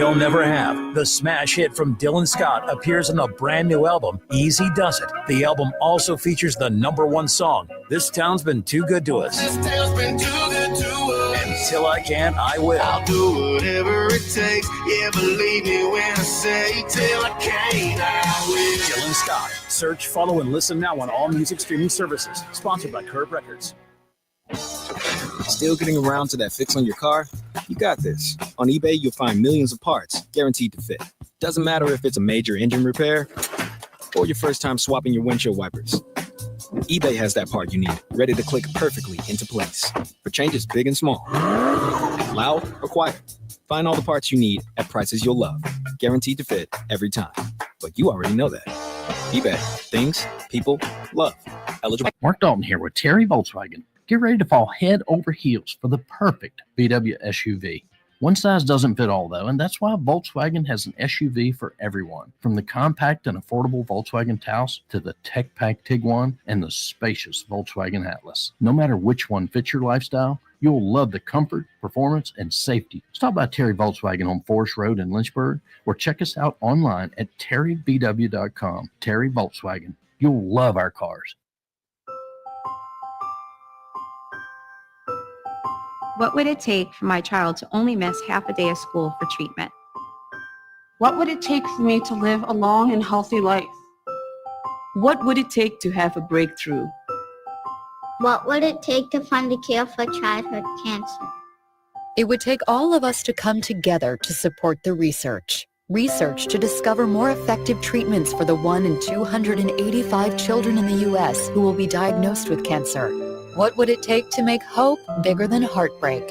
they'll never have. The smash hit from Dylan Scott appears on the brand new album, Easy Does It. The album also features the #1 song, This Town's Been Too Good to Us. This town's been too good to us. Until I Can, I Will. I'll do whatever it takes. Yeah, believe me when I say, till I can, I will. Dylan Scott. Search, follow, and listen now on all music streaming services. Sponsored by Curb Records. Still getting around to that fix on your car? You got this. On eBay, you'll find millions of parts, guaranteed to fit. Doesn't matter if it's a major engine repair or your first time swapping your windshield wipers. eBay has that part you need, ready to click perfectly into place for changes big and small, loud or quiet. Find all the parts you need at prices you'll love, guaranteed to fit every time. But you already know that. eBay, things people love. Eligible. Mark Dalton here with Terry Volkswagen. Get ready to fall head over heels for the perfect VW SUV. One size doesn't fit all, though, and that's why Volkswagen has an SUV for everyone. From the compact and affordable Volkswagen Taos to the tech-packed Tiguan and the spacious Volkswagen Atlas. No matter which one fits your lifestyle, you'll love the comfort, performance, and safety. Stop by Terry Volkswagen on Forest Road in Lynchburg or check us out online at terryvw.com. Terry Volkswagen. You'll love our cars. What would it take for my child to only miss half a day of school for treatment? What would it take for me to live a long and healthy life? What would it take to have a breakthrough? What would it take to find a cure for childhood cancer? It would take all of us to come together to support the research. Research to discover more effective treatments for the 1 in 285 children in the U.S. who will be diagnosed with cancer. What would it take to make hope bigger than heartbreak?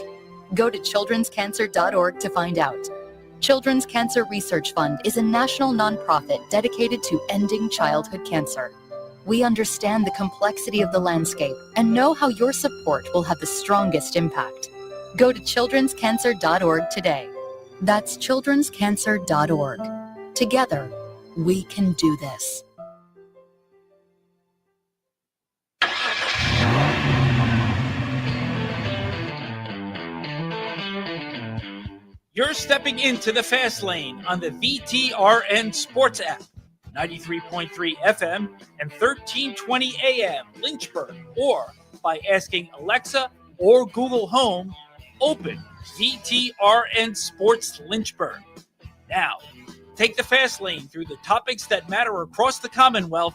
Go to childrenscancer.org to find out. Children's Cancer Research Fund is a national nonprofit dedicated to ending childhood cancer. We understand the complexity of the landscape and know how your support will have the strongest impact. Go to childrenscancer.org today. That's childrenscancer.org. Together, we can do this. You're stepping into the fast lane on the VTRN Sports app, 93.3 FM and 1320 AM Lynchburg, or by asking Alexa or Google Home, open VTRN Sports Lynchburg. Now, take the fast lane through the topics that matter across the Commonwealth.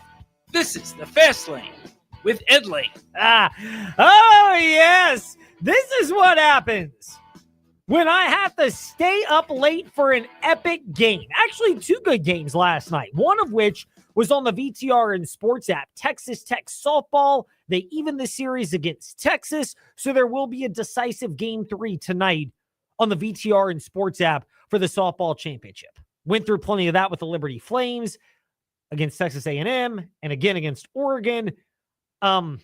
This is the Fast Lane with Ed Lane. Oh, yes. This is what happens when I have to stay up late for an epic game. Actually, 2 good games last night, one of which was on the VTRN Sports app. Texas Tech softball, they evened the series against Texas, so there will be a decisive Game 3 tonight on the VTRN Sports app for the softball championship. Went through plenty of that with the Liberty Flames against Texas A&M and again against Oregon. And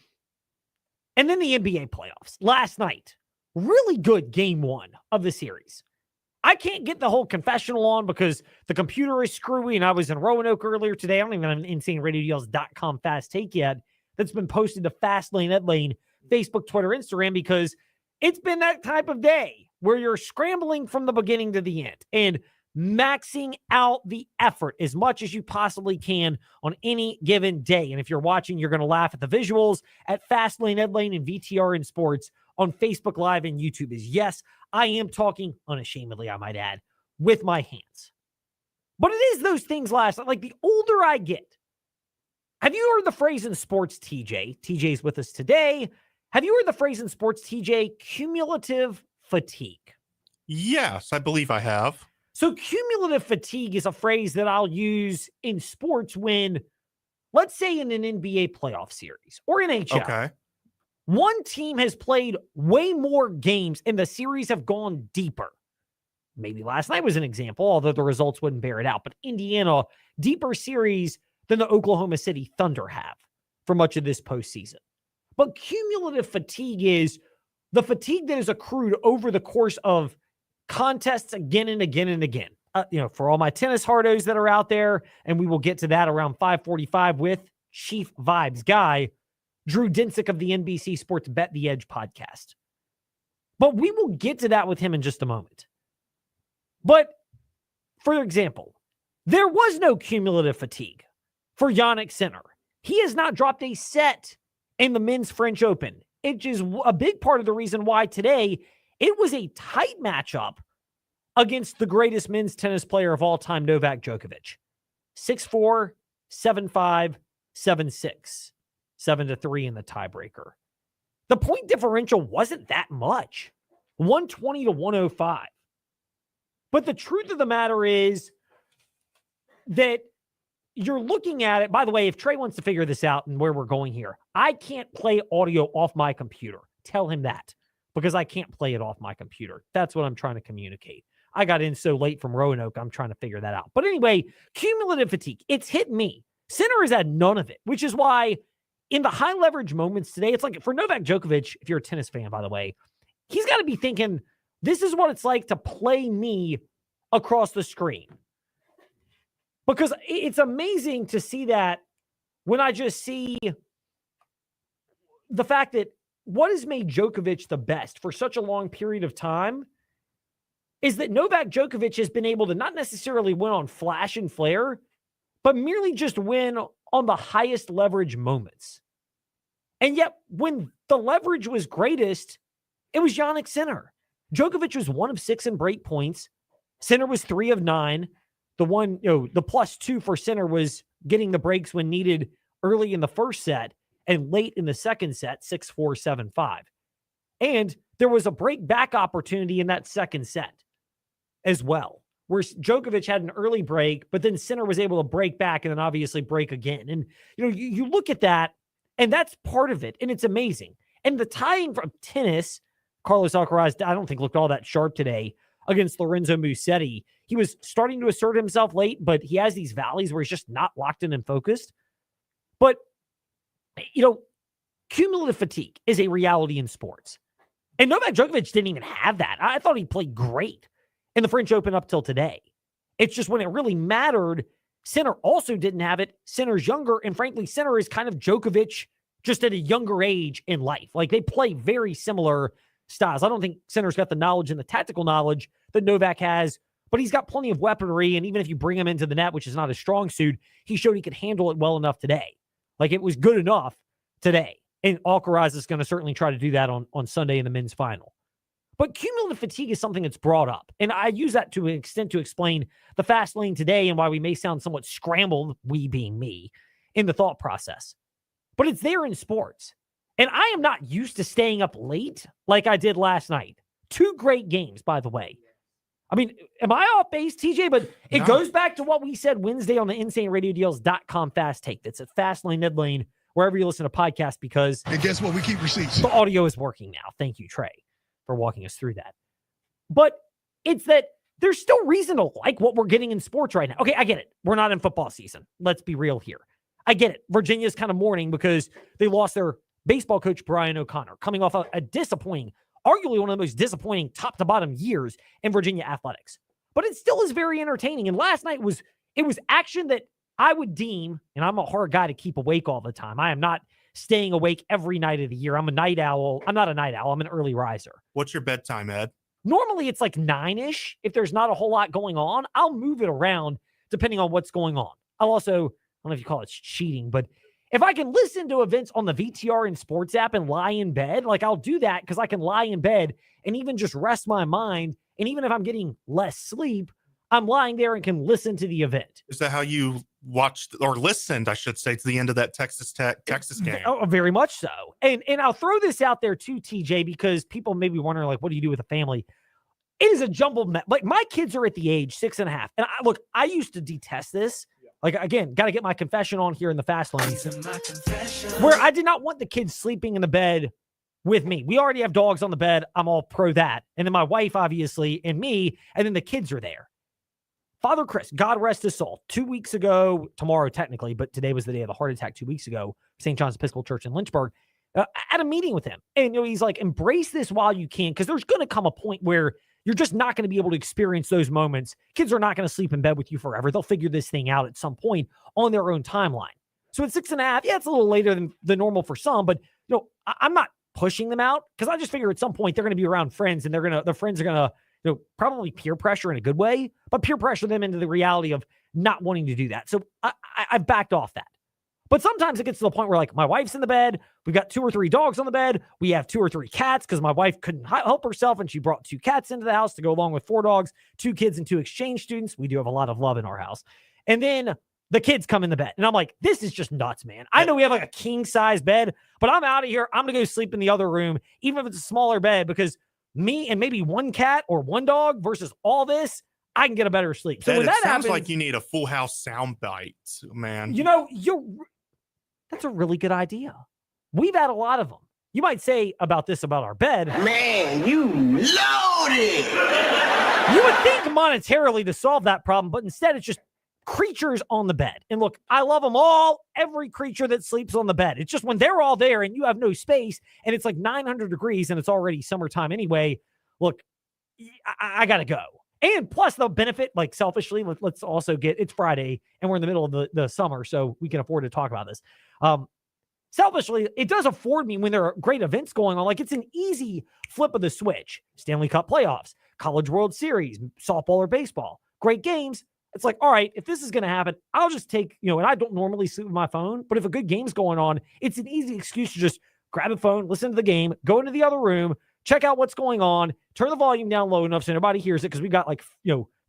then the NBA playoffs last night. Really good Game 1 of the series. I can't get the whole confessional on because the computer is screwy, and I was in Roanoke earlier today. I don't even have an InsaneRadioDeals.com fast take yet that's been posted to Fastlane, Ed Lane, Facebook, Twitter, Instagram, because it's been that type of day where you're scrambling from the beginning to the end and maxing out the effort as much as you possibly can on any given day. And if you're watching, you're going to laugh at the visuals at Fastlane, Ed Lane, and VTRN Sports on Facebook Live and YouTube. Is yes, I am talking unashamedly, I might add, with my hands. But it is those things last, like the older I get. Have you heard the phrase in sports, TJ? TJ's with us today. Have you heard the phrase in sports, TJ, cumulative fatigue? Yes, I believe I have. So cumulative fatigue is a phrase that I'll use in sports when, let's say in an NBA playoff series or NHL. Okay. One team has played way more games and the series have gone deeper. Maybe last night was an example, although the results wouldn't bear it out. But Indiana, deeper series than the Oklahoma City Thunder have for much of this postseason. But cumulative fatigue is the fatigue that is accrued over the course of contests again and again and again. For all my tennis hardos that are out there, and we will get to that around 5:45 with Chief Vibes guy, Drew Dinsick of the NBC Sports Bet the Edge podcast. But we will get to that with him in just a moment. But for example, there was no cumulative fatigue for Jannik Sinner. He has not dropped a set in the men's French Open. It is a big part of the reason why today it was a tight matchup against the greatest men's tennis player of all time, Novak Djokovic. 6-4, 7-5, 7-6, 7-3 in the tiebreaker. The point differential wasn't that much, 120 to 105. But the truth of the matter is that you're looking at it. By the way, if Trey wants to figure this out and where we're going here, I can't play audio off my computer. Tell him that, because I can't play it off my computer. That's what I'm trying to communicate. I got in so late from Roanoke, I'm trying to figure that out. But anyway, cumulative fatigue, it's hit me. Sinner has had none of it, which is why in the high leverage moments today, it's like for Novak Djokovic, if you're a tennis fan, by the way, he's got to be thinking, this is what it's like to play me across the screen. Because it's amazing to see that when I just see the fact that what has made Djokovic the best for such a long period of time is that Novak Djokovic has been able to not necessarily win on flash and flare, but merely just win on the highest leverage moments. And yet, when the leverage was greatest, it was Jannik Sinner. Djokovic was 1 of 6 in break points. Sinner was 3 of 9. The +2 for Sinner was getting the breaks when needed early in the first set and late in the second set, 6-4, 7-5. And there was a break back opportunity in that second set as well, where Djokovic had an early break, but then Sinner was able to break back and then obviously break again. And, you look at that, and that's part of it, and it's amazing. And the tying from tennis, Carlos Alcaraz, I don't think looked all that sharp today against Lorenzo Musetti. He was starting to assert himself late, but he has these valleys where he's just not locked in and focused. But, cumulative fatigue is a reality in sports. And Novak Djokovic didn't even have that. I thought he played great in the French Open up till today. It's just when it really mattered, Sinner also didn't have it. Sinner's younger, and frankly, Sinner is kind of Djokovic just at a younger age in life. Like, they play very similar styles. I don't think Sinner's got the knowledge and the tactical knowledge that Novak has, but he's got plenty of weaponry, and even if you bring him into the net, which is not a strong suit, he showed he could handle it well enough today. Like, it was good enough today. And Alcaraz is going to certainly try to do that on Sunday in the men's final. But cumulative fatigue is something that's brought up. And I use that to an extent to explain the fast lane today and why we may sound somewhat scrambled, we being me, in the thought process. But it's there in sports. And I am not used to staying up late like I did last night. 2 great games, by the way. I mean, am I off base, TJ? But it goes back to what we said Wednesday on the InsaneRadioDeals.com Fast Take. That's at Fast Lane, Ned Lane, wherever you listen to podcasts, because and guess what? We keep receipts. The audio is working now. Thank you, Trey, for walking us through that. But it's that there's still reason to like what we're getting in sports right now. Okay, I get it. We're not in football season. Let's be real here. I get it. Virginia's kind of mourning because they lost their baseball coach, Brian O'Connor, coming off a disappointing, arguably one of the most disappointing top-to-bottom years in Virginia athletics. But it still is very entertaining. And last night was action that I would deem, and I'm a hard guy to keep awake all the time. I am not staying awake every night of the year. I'm a night owl. I'm not a night owl. I'm an early riser. What's your bedtime, Ed? Normally it's like 9-ish. If there's not a whole lot going on, I'll move it around depending on what's going on. I'll also, I don't know if you call it cheating, but if I can listen to events on the VTR and Sports app and lie in bed, like I'll do that because I can lie in bed and even just rest my mind. And even if I'm getting less sleep, I'm lying there and can listen to the event. Is that how you watched or listened, I should say, to the end of that Texas game? Oh, very much so. And I'll throw this out there too, TJ, because people may be wondering, like, what do you do with a family? It is a jumbled mess. Like, my kids are at the age 6.5. And I used to detest this. Like, again, got to get my confession on here in the fast lane, where I did not want the kids sleeping in the bed with me. We already have dogs on the bed. I'm all pro that. And then my wife, obviously, and me, and then the kids are there. Father Chris, God rest his soul, 2 weeks ago, tomorrow technically, but today was the day of the heart attack 2 weeks ago, St. John's Episcopal Church in Lynchburg, at a meeting with him. And he's like, embrace this while you can, because there's going to come a point where you're just not going to be able to experience those moments. Kids are not going to sleep in bed with you forever. They'll figure this thing out at some point on their own timeline. So at 6.5, yeah, it's a little later than normal for some, but I'm not pushing them out, because I just figure at some point they're going to be around friends, and their friends are going to probably peer pressure in a good way, but peer pressure them into the reality of not wanting to do that. So I've backed off that. But sometimes it gets to the point where, like, my wife's in the bed. We've got 2 or 3 dogs on the bed. We have 2 or 3 cats because my wife couldn't help herself, and she brought 2 cats into the house to go along with 4 dogs, 2 kids, and 2 exchange students. We do have a lot of love in our house. And then the kids come in the bed. And I'm like, this is just nuts, man. I know we have like a king-size bed, but I'm out of here. I'm going to go sleep in the other room, even if it's a smaller bed, because me and maybe 1 cat or 1 dog versus all this, I can get a better sleep. So when that sounds happens, like you need a Full House soundbite, man. That's a really good idea. We've had a lot of them. You might say about this about our bed. Man, you loaded! You would think monetarily to solve that problem, but instead it's just creatures on the bed. And look, I love them all. Every creature that sleeps on the bed. It's just when they're all there and you have no space and it's like 900 degrees and it's already summertime anyway. Look, I got to go. And plus the benefit, like selfishly, let's also it's Friday and we're in the middle of the summer, so we can afford to talk about this. Selfishly, it does afford me when there are great events going on. Like, it's an easy flip of the switch. Stanley Cup playoffs, College World Series, softball or baseball, great games. It's like, all right, if this is going to happen, I'll just take, and I don't normally sleep with my phone, but if a good game's going on, it's an easy excuse to just grab a phone, listen to the game, go into the other room, check out what's going on, turn the volume down low enough so nobody hears it, because we've got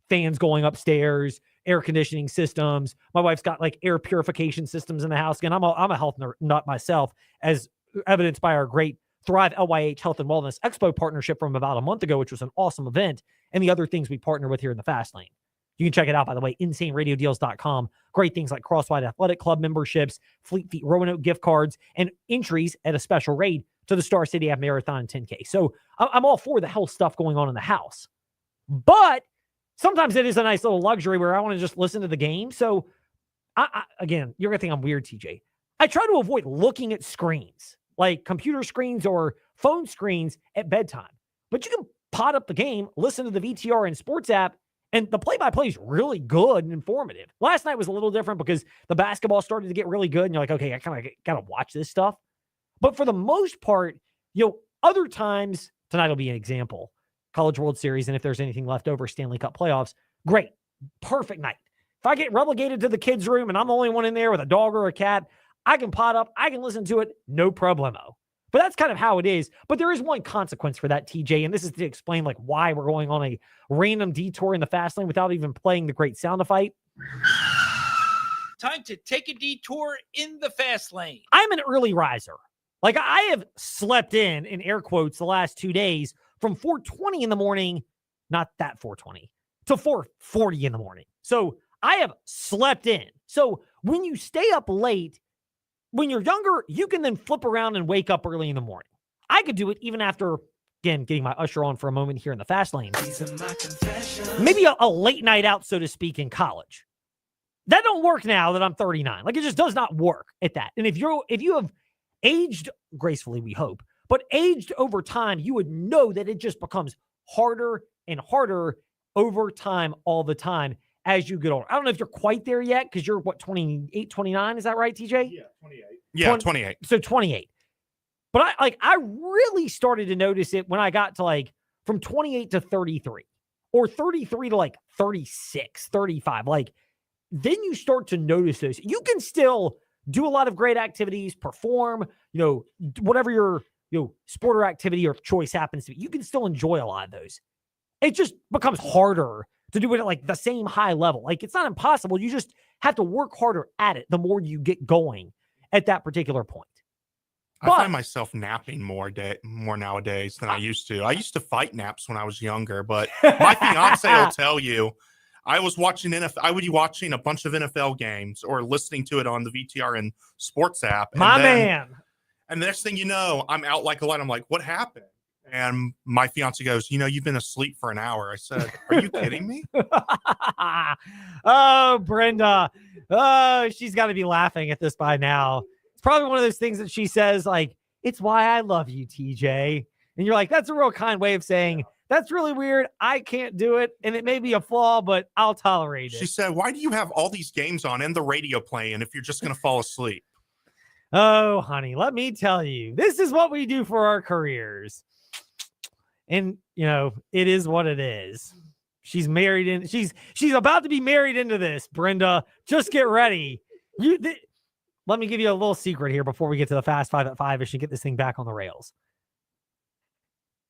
fans going upstairs, air conditioning systems. My wife's got like air purification systems in the house. Again, I'm a health nut myself, as evidenced by our great Thrive LYH Health and Wellness Expo partnership from about a month ago, which was an awesome event, and the other things we partner with here in the Fast Lane. You can check it out, by the way, insaneradiodeals.com. Great things like Crosswide Athletic Club memberships, Fleet Feet Roanoke gift cards, and entries at a special rate to the Star City Half Marathon and 10K. So I'm all for the health stuff going on in the house. But sometimes it is a nice little luxury where I want to just listen to the game. So, again, you're going to think I'm weird, TJ. I try to avoid looking at screens, like computer screens or phone screens at bedtime. But you can pot up the game, listen to the VTR and Sports app, and the play-by-play is really good and informative. Last night was a little different because the basketball started to get really good, and you're like, okay, I kind of got to watch this stuff. But for the most part, other times, tonight will be an example, College World Series, and if there's anything left over, Stanley Cup playoffs, great, perfect night. If I get relegated to the kids' room and I'm the only one in there with a dog or a cat, I can pot up, I can listen to it, no problemo. But that's kind of how it is. But there is one consequence for that, TJ, and this is to explain like why we're going on a random detour in the fast lane without even playing the great sound effect. Time to take a detour in the fast lane. I'm an early riser. Like, I have slept in air quotes, the last 2 days from 4:20 in the morning, not that 4:20, to 4:40 in the morning. So I have slept in. So when you stay up late, when you're younger, you can then flip around and wake up early in the morning. I could do it even after, again, getting my usher on for a moment here in the fast lane. Maybe a late night out, so to speak, in college. That don't work now that I'm 39. Like, it just does not work at that. And if you have aged gracefully, we hope, but aged over time, you would know that it just becomes harder and harder over time, all the time, as you get older. I don't know if you're quite there yet, because you're, 28, 29? Is that right, TJ? Yeah, 28. Yeah, 28. So 28. But I really started to notice it when I got to from 28 to 33, or 33 to 36, 35. Then you start to notice those. You can still do a lot of great activities, perform, whatever your sport or activity or choice happens to be. You can still enjoy a lot of those. It just becomes harder to do it at the same high level. It's not impossible. You just have to work harder at it the more you get going at that particular point. I find myself napping more nowadays than I used to. I used to fight naps when I was younger, but my fiance will tell you, I would be watching a bunch of NFL games or listening to it on the VTR and Sports app. Man. And the next thing you know, I'm out like a light. I'm like, what happened? And my fiance goes, you've been asleep for an hour. I said, are you kidding me? Oh, Brenda. Oh, she's got to be laughing at this by now. It's probably one of those things that she says, it's why I love you, TJ. And you're like, that's a real kind way of saying, that's really weird. I can't do it. And it may be a flaw, but I'll tolerate it. She said, why do you have all these games on and the radio playing if you're just going to fall asleep? Oh, honey, let me tell you, this is what we do for our careers. And, it is what it is. She's married in. She's about to be married into this, Brenda. Just get ready. Let me give you a little secret here before we get to the Fast Five at 5-ish and get this thing back on the rails.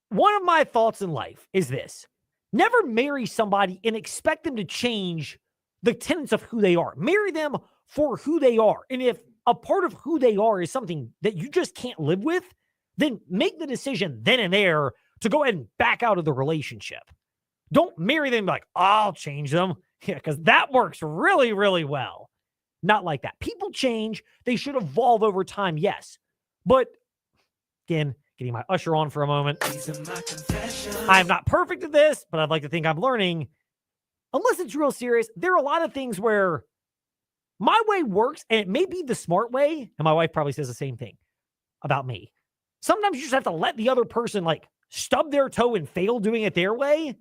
One of my thoughts in life is this. Never marry somebody and expect them to change the tenets of who they are. Marry them for who they are. And if a part of who they are is something that you just can't live with, then make the decision then and there to go ahead and back out of the relationship. Don't marry them like, I'll change them. Yeah, because that works really, really well. Not like that. People change. They should evolve over time, yes. But again, getting my usher on for a moment. I am not perfect at this, but I'd like to think I'm learning. Unless it's real serious, there are a lot of things where my way works, and it may be the smart way, and my wife probably says the same thing about me. Sometimes you just have to let the other person stub their toe and fail doing it their way,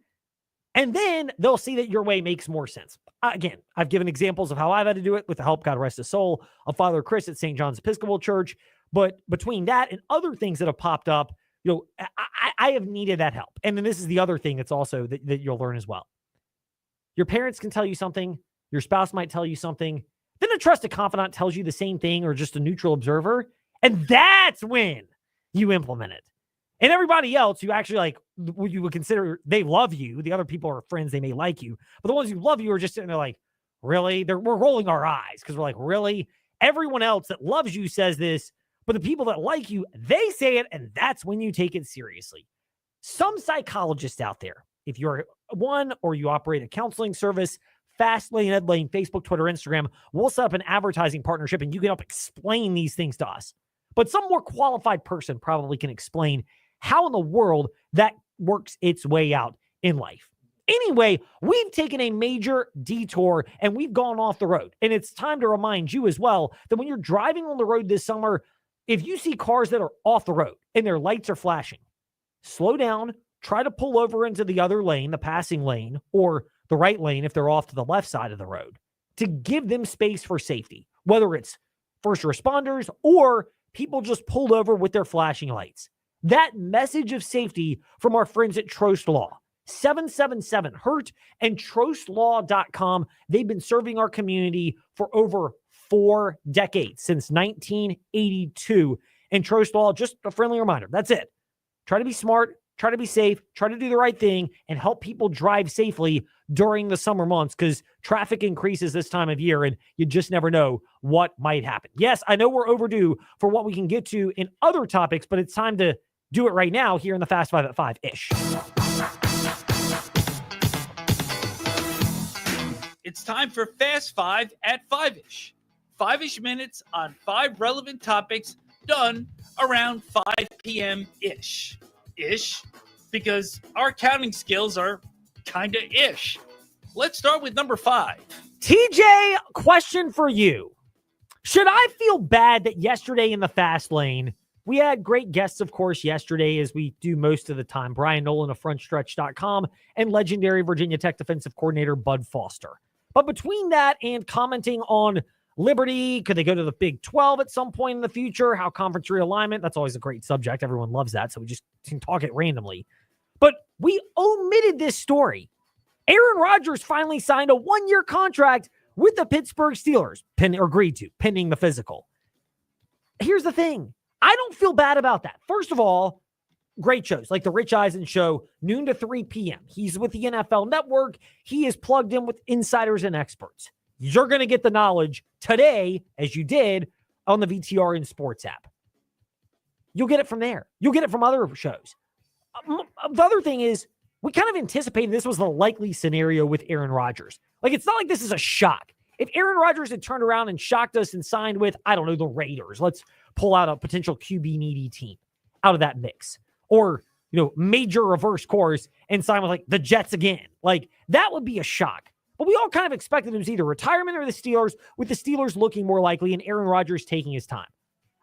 and then they'll see that your way makes more sense. Again, I've given examples of how I've had to do it with the help, God rest his soul, of Father Chris at St. John's Episcopal Church. But between that and other things that have popped up, I have needed that help. And then this is the other thing that's also that you'll learn as well. Your parents can tell you something. Your spouse might tell you something. Then a trusted confidant tells you the same thing, or just a neutral observer. And that's when you implement it. And everybody else who actually you would consider they love you, the other people are friends, they may like you, but the ones who love you are just sitting there like, really? We're rolling our eyes because we're like, really? Everyone else that loves you says this, but the people that like you, they say it, and that's when you take it seriously. Some psychologists out there, if you're one or you operate a counseling service, Fastlane, Edlane, Facebook, Twitter, Instagram, we'll set up an advertising partnership and you can help explain these things to us. But some more qualified person probably can explain how in the world that works its way out in life. Anyway, we've taken a major detour and we've gone off the road. And it's time to remind you as well that when you're driving on the road this summer, if you see cars that are off the road and their lights are flashing, slow down, try to pull over into the other lane, the passing lane, or the right lane if they're off to the left side of the road, to give them space for safety, whether it's first responders or people just pulled over with their flashing lights. That message of safety from our friends at Trost Law, 777-HURT and trostlaw.com. They've been serving our community for over 4 decades, since 1982. And Trost Law, just a friendly reminder, that's it. Try to be smart, try to be safe, try to do the right thing, and help people drive safely during the summer months, because traffic increases this time of year and you just never know what might happen. Yes, I know we're overdue for what we can get to in other topics, but it's time to do it right now here in the Fast Five at 5-ish. It's time for Fast Five at 5-ish. 5-ish minutes on 5 relevant topics done around 5 p.m.-ish. Ish, because our counting skills are kind of ish. Let's start with number 5. TJ, question for you. Should I feel bad that yesterday in the fast lane, we had great guests, of course, yesterday, as we do most of the time. Brian Nolan of frontstretch.com and legendary Virginia Tech defensive coordinator Bud Foster. But between that and commenting on Liberty, could they go to the Big 12 at some point in the future? How conference realignment? That's always a great subject. Everyone loves that, so we just can talk it randomly. But we omitted this story. Aaron Rodgers finally signed a 1-year contract with the Pittsburgh Steelers, agreed to, pending the physical. Here's the thing. I don't feel bad about that. First of all, great shows like the Rich Eisen Show, noon to 3 p.m. He's with the NFL Network. He is plugged in with insiders and experts. You're going to get the knowledge today, as you did on the VTR and Sports app. You'll get it from there. You'll get it from other shows. The other thing is, we kind of anticipated this was the likely scenario with Aaron Rodgers. It's not like this is a shock. If Aaron Rodgers had turned around and shocked us and signed with, I don't know, the Raiders, let's pull out a potential QB needy team out of that mix. Or, major reverse course and sign with the Jets again. That would be a shock. But we all kind of expected it was either retirement or the Steelers, with the Steelers looking more likely and Aaron Rodgers taking his time.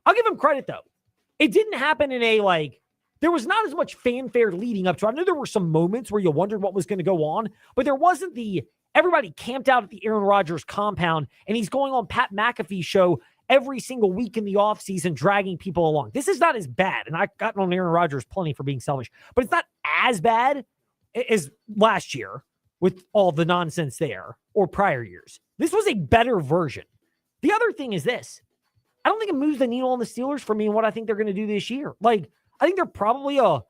I'll give him credit, though. It didn't happen in a, there was not as much fanfare leading up to it. I know there were some moments where you wondered what was going to go on, but there wasn't everybody camped out at the Aaron Rodgers compound and he's going on Pat McAfee's show every single week in the offseason dragging people along. This is not as bad, and I've gotten on Aaron Rodgers plenty for being selfish, but it's not as bad as last year with all the nonsense there or prior years. This was a better version. The other thing is this. I don't think it moves the needle on the Steelers for me and what I think they're going to do this year. Like, I think they're probably a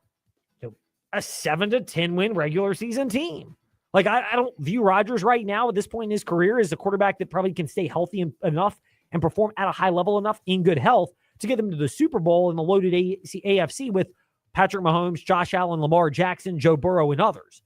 7 to 10 win regular season team. Like, I don't view Rodgers right now at this point in his career as a quarterback that probably can stay healthy enough and perform at a high level enough in good health to get them to the Super Bowl in the loaded AFC with Patrick Mahomes, Josh Allen, Lamar Jackson, Joe Burrow, and others.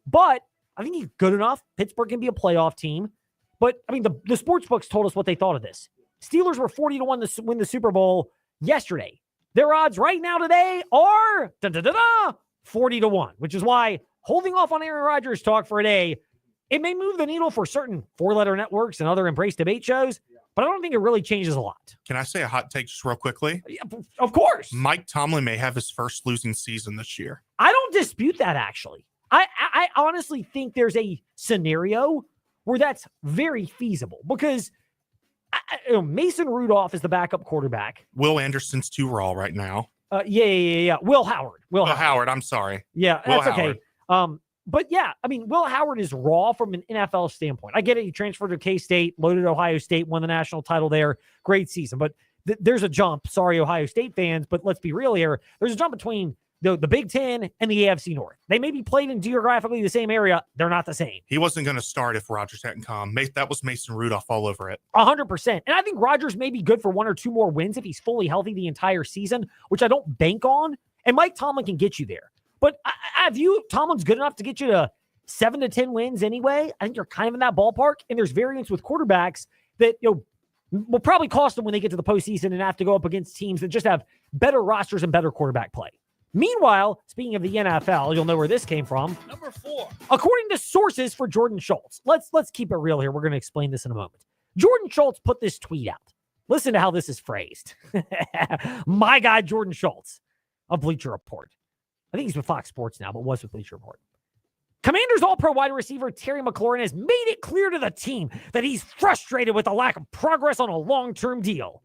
But I think he's good enough. Pittsburgh can be a playoff team. But, I mean, the sports books told us what they thought of this. Steelers were 40-1 to win the Super Bowl yesterday. Their odds right now today are 40-1, which is why holding off on Aaron Rodgers talk for a day, it may move the needle for certain four-letter networks and other Embrace debate shows, but I don't think it really changes a lot. Can I say a hot take just real quickly? Yeah, of course. Mike Tomlin may have his first losing season this year. I don't dispute that, actually. I honestly think there's a scenario where that's very feasible because Mason Rudolph is the backup quarterback. Will Anderson's too raw right now. Yeah. Will Howard. Will Howard, I'm sorry. Yeah, Will that's Howard. okay. But yeah, I mean, Will Howard is raw from an NFL standpoint. I get it. He transferred to K-State, loaded Ohio State, won the national title there. Great season. But there's a jump. Sorry, Ohio State fans, but let's be real here. There's a jump between the Big Ten and the AFC North. They may be played in geographically the same area. They're not the same. He wasn't going to start if Rodgers hadn't come. That was Mason Rudolph all over it. 100%. And I think Rodgers may be good for 1 or 2 more wins if he's fully healthy the entire season, which I don't bank on. And Mike Tomlin can get you there. But I view Tomlin's good enough to get you to 7 to 10 wins anyway. I think you're kind of in that ballpark. And there's variance with quarterbacks that will probably cost them when they get to the postseason and have to go up against teams that just have better rosters and better quarterback play. Meanwhile, speaking of the NFL, you'll know where this came from. Number 4. According to sources for Jordan Schultz, let's keep it real here. We're going to explain this in a moment. Jordan Schultz put this tweet out. Listen to how this is phrased. My guy, Jordan Schultz of Bleacher Report. I think he's with Fox Sports now, but was with Bleacher Report. Commanders All-Pro wide receiver Terry McLaurin has made it clear to the team that he's frustrated with the lack of progress on a long-term deal.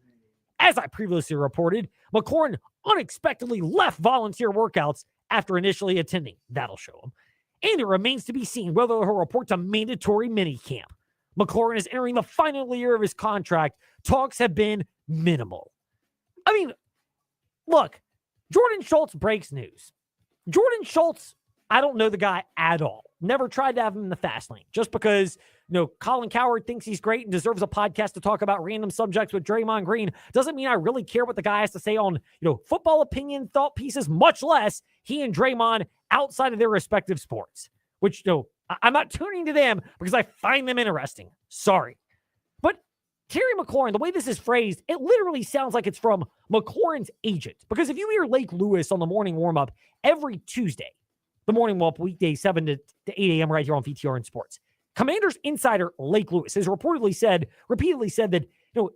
As I previously reported, McLaurin unexpectedly left volunteer workouts after initially attending. That'll show him. And it remains to be seen whether he'll report to mandatory minicamp. McLaurin is entering the final year of his contract. Talks have been minimal. I mean, look, Jordan Schultz breaks news. Jordan Schultz, I don't know the guy at all. Never tried to have him in the fast lane. Just because, Colin Cowherd thinks he's great and deserves a podcast to talk about random subjects with Draymond Green doesn't mean I really care what the guy has to say on, football opinion, thought pieces, much less he and Draymond outside of their respective sports, which, I'm not tuning to them because I find them interesting. Sorry. But Terry McLaurin, the way this is phrased, it literally sounds like it's from McLaurin's agent. Because if you hear Lake Lewis on the morning warm-up every Tuesday, the morning warm-up weekday 7 to 8 a.m. right here on VTR and Sports, Commanders insider Lake Lewis has repeatedly said that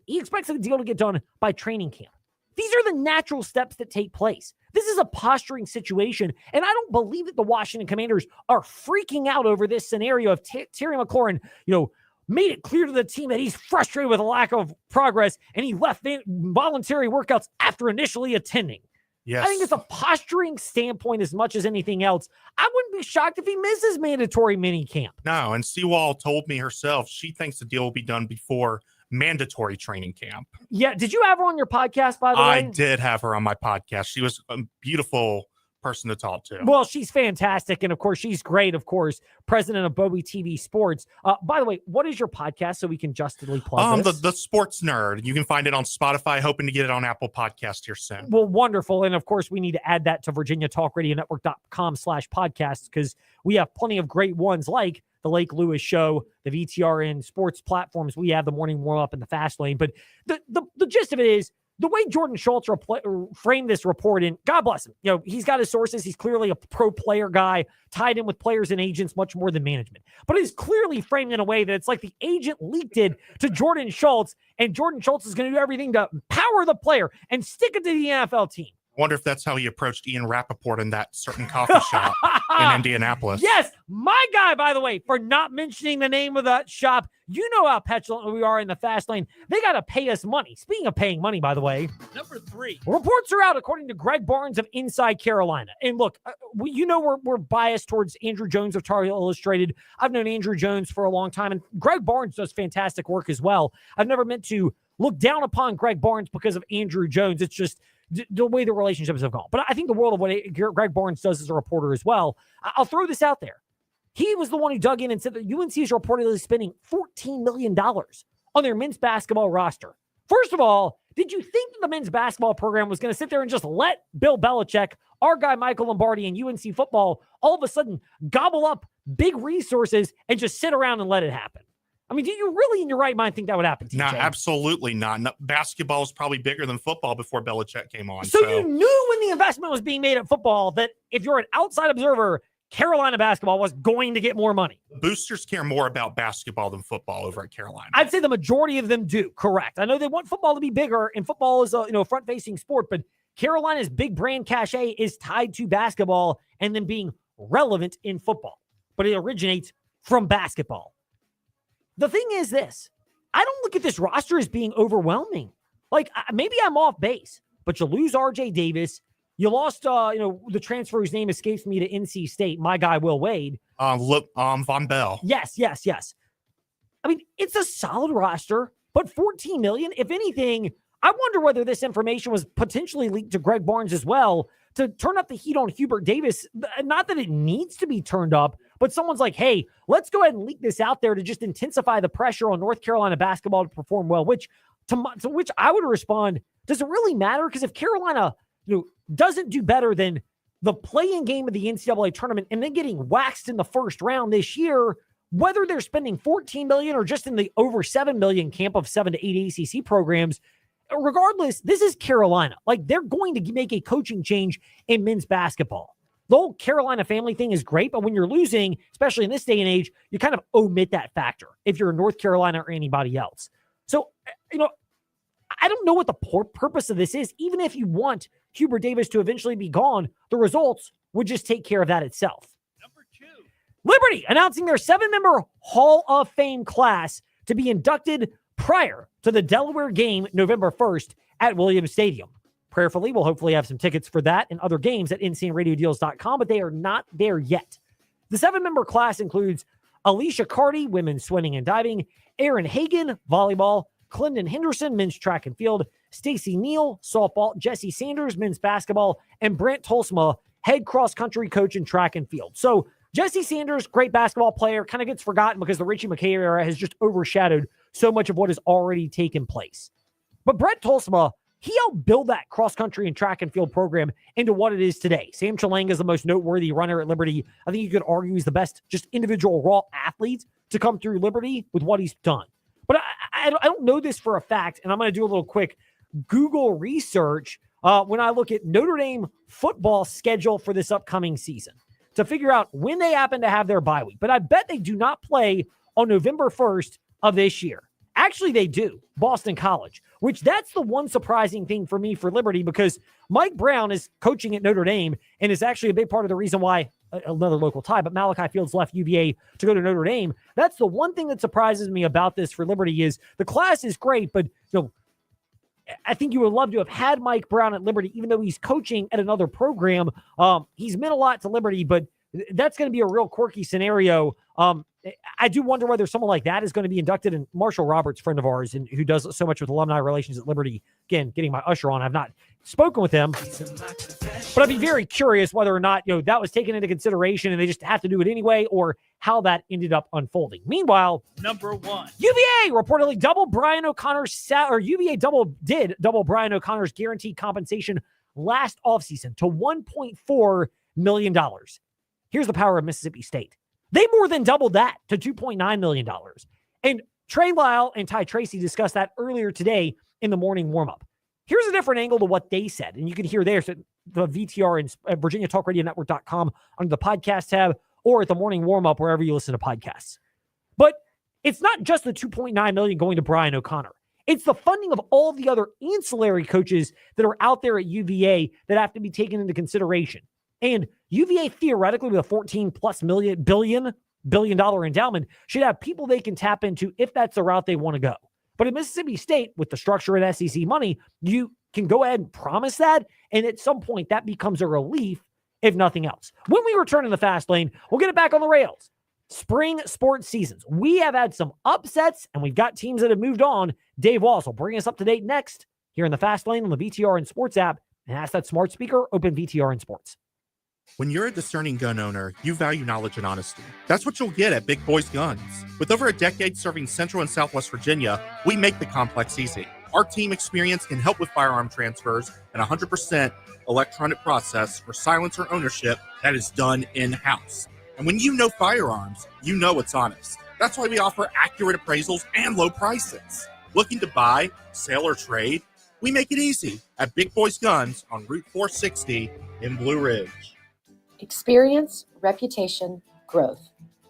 he expects the deal to get done by training camp. These are the natural steps that take place. This is a posturing situation, and I don't believe that the Washington Commanders are freaking out over this scenario of Terry McLaurin, made it clear to the team that he's frustrated with a lack of progress, and he left voluntary workouts after initially attending. Yes. I think it's a posturing standpoint as much as anything else. I wouldn't be shocked if he misses mandatory minicamp. No, and Sewall told me herself she thinks the deal will be done before mandatory training camp. Yeah. Did you have her on your podcast, by the way? I did have her on my podcast. She was a beautiful person to talk to. Well, she's fantastic. And of course, she's great. Of course, president of Bowie TV Sports. By the way, what is your podcast so we can justly plug this? The Sports Nerd. You can find it on Spotify, hoping to get it on Apple Podcast here soon. Well, wonderful. And of course, we need to add that to VirginiaTalkRadioNetwork.com/podcasts because we have plenty of great ones like the Lake Lewis Show, the VTRN Sports platforms. We have the morning warm up and the fast lane. But the gist of it is, the way Jordan Schultz framed this report in, God bless him. He's got his sources. He's clearly a pro player guy, tied in with players and agents much more than management. But he's clearly framed in a way that it's like the agent leaked it to Jordan Schultz, and Jordan Schultz is going to do everything to power the player and stick it to the NFL team. Wonder if that's how he approached Ian Rappaport in that certain coffee shop in Indianapolis. Yes, my guy, by the way, for not mentioning the name of that shop. You know how petulant we are in the fast lane. They got to pay us money. Speaking of paying money, by the way. Number 3. Reports are out, according to Greg Barnes of Inside Carolina. And look, we're biased towards Andrew Jones of Tar Heel Illustrated. I've known Andrew Jones for a long time, and Greg Barnes does fantastic work as well. I've never meant to look down upon Greg Barnes because of Andrew Jones. It's just the way the relationships have gone. But I think the world of what Greg Barnes does as a reporter as well. I'll throw this out there. He was the one who dug in and said that UNC is reportedly spending $14 million on their men's basketball roster. First of all, did you think that the men's basketball program was going to sit there and just let Bill Belichick, our guy Michael Lombardi, and UNC football all of a sudden gobble up big resources and just sit around and let it happen? I mean, do you really in your right mind think that would happen, TJ? No, absolutely not. No, basketball is probably bigger than football before Belichick came on. So you knew when the investment was being made at football that if you're an outside observer, Carolina basketball was going to get more money. Boosters care more about basketball than football over at Carolina. I'd say the majority of them do, correct. I know they want football to be bigger, and football is a front-facing sport, but Carolina's big brand cachet is tied to basketball and then being relevant in football. But it originates from basketball. The thing is this. I don't look at this roster as being overwhelming. Like, maybe I'm off base, but you lose R.J. Davis. You lost, the transfer whose name escapes me to NC State, my guy, Will Wade. Von Bell. Yes. I mean, it's a solid roster, but $14 million, if anything, I wonder whether this information was potentially leaked to Greg Barnes as well to turn up the heat on Hubert Davis. Not that it needs to be turned up, but someone's like, hey, let's go ahead and leak this out there to just intensify the pressure on North Carolina basketball to perform well, to which I would respond, does it really matter? Because if Carolina doesn't do better than the play-in game of the NCAA tournament and then getting waxed in the first round this year, whether they're spending $14 million or just in the over $7 million camp of 7 to 8 ACC programs, regardless, this is Carolina. Like, they're going to make a coaching change in men's basketball. The whole Carolina family thing is great, but when you're losing, especially in this day and age, you kind of omit that factor if you're in North Carolina or anybody else. So, I don't know what the purpose of this is. Even if you want Hubert Davis to eventually be gone, the results would just take care of that itself. Number 2. Liberty announcing their 7-member Hall of Fame class to be inducted prior to the Delaware game November 1st at Williams Stadium. Prayerfully, we'll hopefully have some tickets for that and other games at InsaneRadioDeals.com, but they are not there yet. The 7-member class includes Alicia Carty, women's swimming and diving, Aaron Hagen, volleyball, Clendon Henderson, men's track and field, Stacey Neal, softball, Jesse Sanders, men's basketball, and Brent Tolsma, head cross-country coach in track and field. So Jesse Sanders, great basketball player, kind of gets forgotten because the Richie McKay era has just overshadowed so much of what has already taken place. But Brent Tolsma, he helped build that cross-country and track and field program into what it is today. Sam Chalanga is the most noteworthy runner at Liberty. I think you could argue he's the best just individual raw athlete to come through Liberty with what he's done. But I don't know this for a fact, and I'm going to do a little quick Google research when I look at Notre Dame football schedule for this upcoming season to figure out when they happen to have their bye week. But I bet they do not play on November 1st of this year. Actually, they do. Boston College, which that's the one surprising thing for me for Liberty because Mike Brown is coaching at Notre Dame and is actually a big part of the reason why another local tie, but Malachi Fields left UVA to go to Notre Dame. That's the one thing that surprises me about this for Liberty is the class is great, but I think you would love to have had Mike Brown at Liberty, even though he's coaching at another program. He's meant a lot to Liberty, but that's going to be a real quirky scenario. I do wonder whether someone like that is going to be inducted. And Marshall Roberts, friend of ours, and who does so much with alumni relations at Liberty, again, getting my usher on. I've not spoken with him, but I'd be very curious whether or not that was taken into consideration and they just have to do it anyway, or how that ended up unfolding. Meanwhile, number 1, UVA reportedly doubled Brian O'Connor's UVA did double Brian O'Connor's guaranteed compensation last offseason to $1.4 million. Here's the power of Mississippi State. They more than doubled that to $2.9 million. And Trey Lyle and Ty Tracy discussed that earlier today in the morning warm-up. Here's a different angle to what they said. And you can hear there, so the VTR and VirginiaTalkRadioNetwork.com under the podcast tab or at the morning warm-up, wherever you listen to podcasts. But it's not just the $2.9 million going to Brian O'Connor. It's the funding of all the other ancillary coaches that are out there at UVA that have to be taken into consideration. And UVA theoretically with a $14+ billion dollar endowment should have people they can tap into if that's the route they want to go. But at Mississippi State, with the structure of SEC money, you can go ahead and promise that, and at some point that becomes a relief, if nothing else. When we return in the Fast Lane, we'll get it back on the rails. Spring sports seasons. We have had some upsets, and we've got teams that have moved on. Dave Walls will bring us up to date next here in the Fast Lane on the VTR and Sports app, and ask that smart speaker, open VTR and Sports. When you're a discerning gun owner, you value knowledge and honesty. That's what you'll get at Big Boys Guns. With over a decade serving Central and Southwest Virginia, we make the complex easy. Our team experience can help with firearm transfers and 100% electronic process for silencer ownership that is done in-house. And when you know firearms, you know it's honest. That's why we offer accurate appraisals and low prices. Looking to buy, sell, or trade? We make it easy at Big Boys Guns on Route 460 in Blue Ridge. Experience, reputation, growth.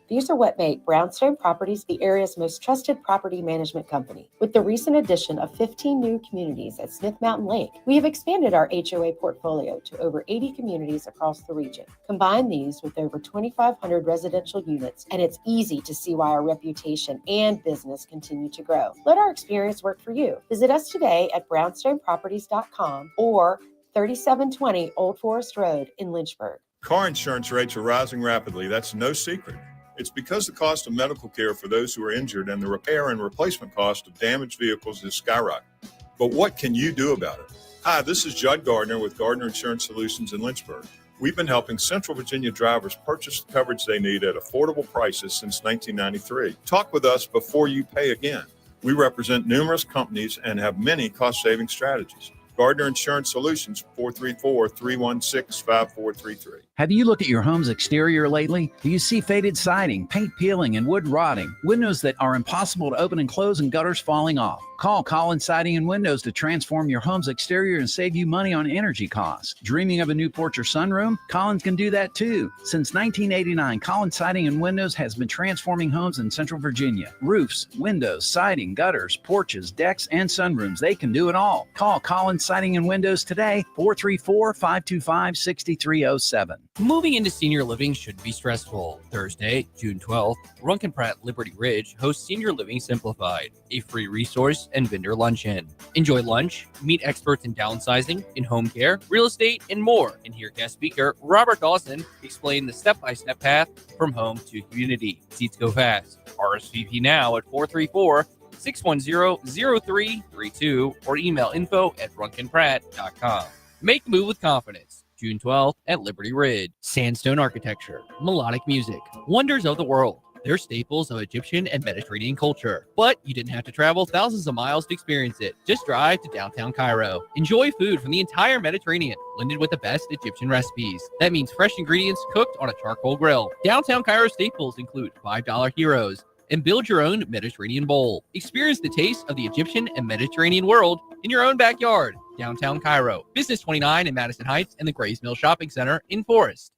These are what make Brownstone Properties the area's most trusted property management company. With the recent addition of 15 new communities at Smith Mountain Lake, we have expanded our HOA portfolio to over 80 communities across the region. Combine these with over 2,500 residential units, and it's easy to see why our reputation and business continue to grow. Let our experience work for you. Visit us today at brownstoneproperties.com or 3720 Old Forest Road in Lynchburg. Car insurance rates are rising rapidly. That's no secret. It's because the cost of medical care for those who are injured and the repair and replacement cost of damaged vehicles is skyrocketing. But what can you do about it? Hi, this is Judd Gardner with Gardner Insurance Solutions in Lynchburg. We've been helping Central Virginia drivers purchase the coverage they need at affordable prices since 1993. Talk with us before you pay again. We represent numerous companies and have many cost-saving strategies. Gardner Insurance Solutions, 434-316-5433. Have you looked at your home's exterior lately? Do you see faded siding, paint peeling, and wood rotting? Windows that are impossible to open and close and gutters falling off? Call Collins Siding and Windows to transform your home's exterior and save you money on energy costs. Dreaming of a new porch or sunroom? Collins can do that too. Since 1989, Collins Siding and Windows has been transforming homes in Central Virginia. Roofs, windows, siding, gutters, porches, decks, and sunrooms. They can do it all. Call Collins Siding and Windows today, 434-525-6307. Moving into senior living shouldn't be stressful. Thursday, June 12th, Runkin Pratt Liberty Ridge hosts Senior Living Simplified, a free resource and vendor luncheon. Enjoy lunch, meet experts in downsizing, in home care, real estate, and more, and hear guest speaker Robert Dawson explain the step-by-step path from home to community. Seats go fast. RSVP now at 434-610-0332 or email info@runkinpratt.com. Make the move with confidence. June 12th at Liberty Ridge. Sandstone architecture, melodic music, wonders of the world. They're staples of Egyptian and Mediterranean culture. But you didn't have to travel thousands of miles to experience it. Just drive to downtown Cairo. Enjoy food from the entire Mediterranean, blended with the best Egyptian recipes. That means fresh ingredients cooked on a charcoal grill. Downtown Cairo staples include $5 heroes, and build your own Mediterranean bowl. Experience the taste of the Egyptian and Mediterranean world in your own backyard. Downtown Cairo, Business 29 in Madison Heights, and the Grays Mill Shopping Center in Forest.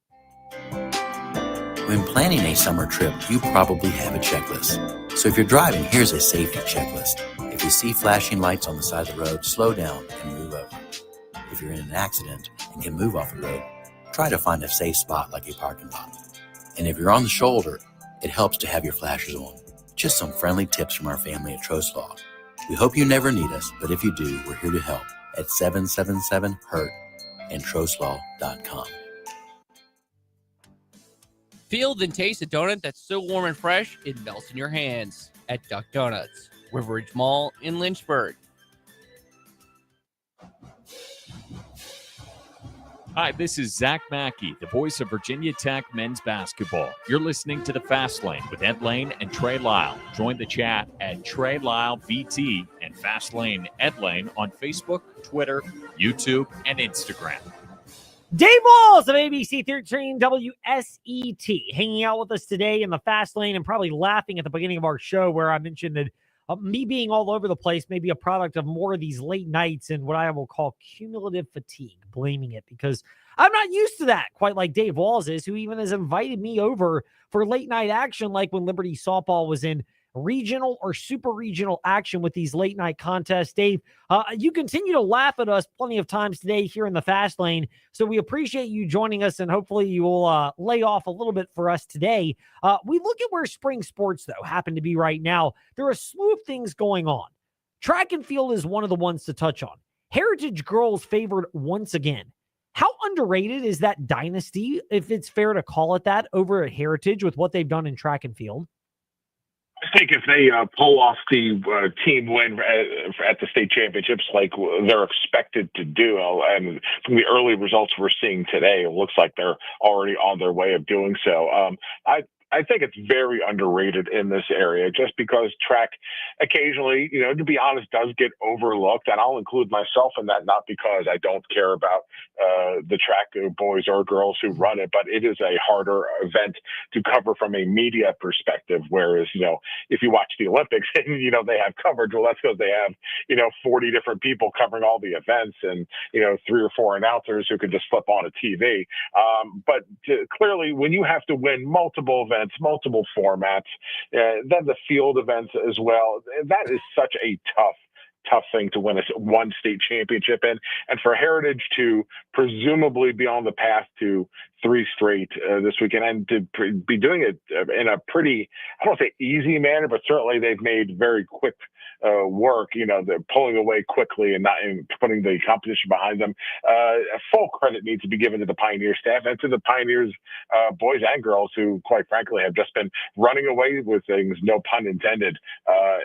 When planning a summer trip, you probably have a checklist. So if you're driving, here's a safety checklist. If you see flashing lights on the side of the road, slow down and move over. If you're in an accident and can move off the road, try to find a safe spot like a parking lot. And if you're on the shoulder, it helps to have your flashers on. Just some friendly tips from our family at Troslaw. We hope you never need us, but if you do, we're here to help at 777-HURT and troslaw.com. Feel and taste a donut that's so warm and fresh, it melts in your hands at Duck Donuts, River Ridge Mall in Lynchburg. Hi, this is Zach Mackey, the voice of Virginia Tech men's basketball. You're listening to The Fast Lane with Ed Lane and Trey Lyle. Join the chat at Trey Lyle VT and Fast Lane Ed Lane on Facebook, Twitter, YouTube, and Instagram. Dave Walls of ABC 13 WSET hanging out with us today in the Fast Lane and probably laughing at the beginning of our show where I mentioned that me being all over the place may be a product of more of these late nights and what I will call cumulative fatigue, blaming it because I'm not used to that, quite like Dave Walls is, who even has invited me over for late night action, like when Liberty softball was in regional or super regional action with these late night contests. Dave, you continue to laugh at us plenty of times today here in the Fast Lane, so we appreciate you joining us, and hopefully you will lay off a little bit for us today. We look at where spring sports, though, happen to be right now. There are a slew of things going on. Track and field is one of the ones to touch on. Heritage girls favored once again. How underrated is that dynasty, if it's fair to call it that, over at Heritage with what they've done in track and field? I think if they pull off the team win at the state championships like they're expected to do, and from the early results we're seeing today, it looks like they're already on their way of doing so. I think it's very underrated in this area just because track occasionally, to be honest, does get overlooked. And I'll include myself in that, not because I don't care about the track boys or girls who run it, but it is a harder event to cover from a media perspective. Whereas, if you watch the Olympics and, they have coverage, well, that's because they have, 40 different people covering all the events and, 3 or 4 announcers who can just flip on a TV. But clearly, when you have to win multiple events, multiple formats, then the field events as well, that is such a tough thing to win one state championship in. And for Heritage to presumably be on the path to 3 straight this weekend and to be doing it in a pretty, I don't say easy manner, but certainly they've made very quick work, they're pulling away quickly and not putting the competition behind them. Full credit needs to be given to the Pioneer staff and to the Pioneers boys and girls who, quite frankly, have just been running away with things, no pun intended,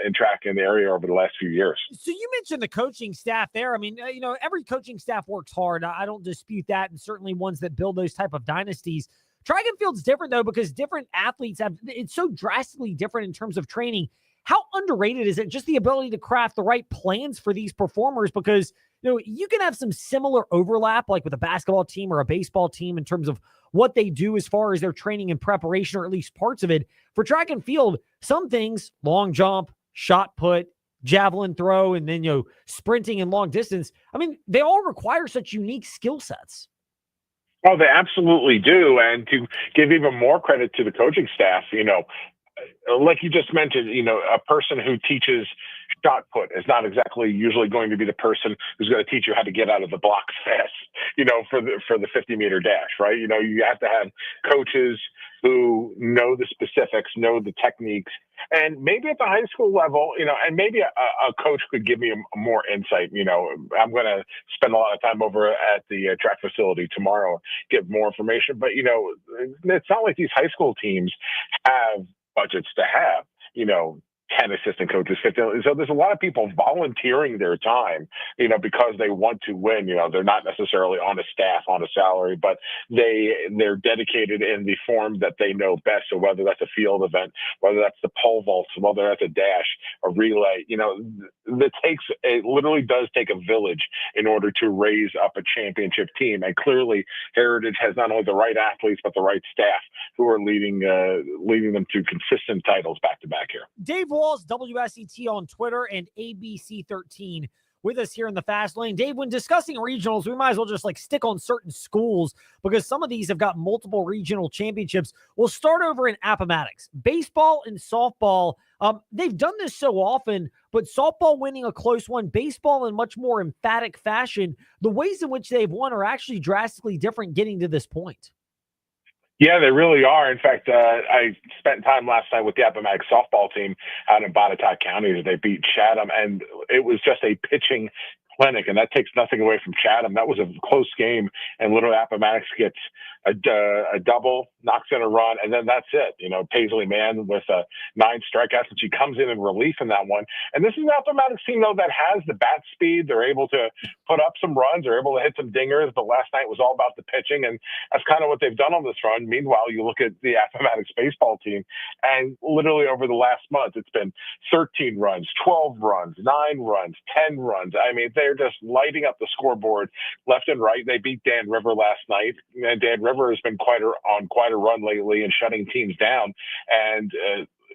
in track in the area over the last few years. So you mentioned the coaching staff there. I mean, every coaching staff works hard. I don't dispute that, and certainly ones that build those type of dynasties. Track and field's different, though, because different athletes it's so drastically different in terms of training. How underrated is it, just the ability to craft the right plans for these performers? Because, you can have some similar overlap, like with a basketball team or a baseball team in terms of what they do as far as their training and preparation, or at least parts of it. For track and field, some things, long jump, shot put, javelin throw, and then, sprinting and long distance, I mean, they all require such unique skill sets. Oh, they absolutely do. And to give even more credit to the coaching staff, like you just mentioned, a person who teaches shot put is not exactly usually going to be the person who's going to teach you how to get out of the blocks fast, for the 50-meter dash, right? You have to have coaches who know the specifics, know the techniques, and maybe at the high school level, and maybe a coach could give me more insight. I'm going to spend a lot of time over at the track facility tomorrow, get more information. But, it's not like these high school teams have budgets to have, 10 assistant coaches, 15. So there's a lot of people volunteering their time, because they want to win. They're not necessarily on a staff, on a salary, but they're dedicated in the form that they know best. So whether that's a field event, whether that's the pole vault, whether that's a dash, a relay, it literally does take a village in order to raise up a championship team. And clearly Heritage has not only the right athletes, but the right staff who are leading them to consistent titles back to back here. Dave Walls, WSET on Twitter, and ABC13 with us here in the Fast Lane. Dave, when discussing regionals, we might as well just stick on certain schools because some of these have got multiple regional championships. We'll start over in Appomattox. Baseball and softball, they've done this so often, but softball winning a close one, baseball in much more emphatic fashion. The ways in which they've won are actually drastically different getting to this point. Yeah, they really are. In fact, I spent time last night with the Appomattox softball team out in Botetourt County. They beat Chatham, and it was just a pitching clinic, and that takes nothing away from Chatham. That was a close game, and literally Appomattox gets a double, knocks in a run, and then that's it. Paisley Mann with 9 strikeouts, and she comes in relief in that one. And this is an Appomattox team, though, that has the bat speed. They're able to put up some runs. They're able to hit some dingers, but last night was all about the pitching, and that's kind of what they've done on this run. Meanwhile, you look at the Appomattox baseball team, and literally over the last month, it's been 13 runs, 12 runs, 9 runs, 10 runs. I mean, they're just lighting up the scoreboard left and right. They beat Dan River last night, and Dan River has been on quite a run lately and shutting teams down. And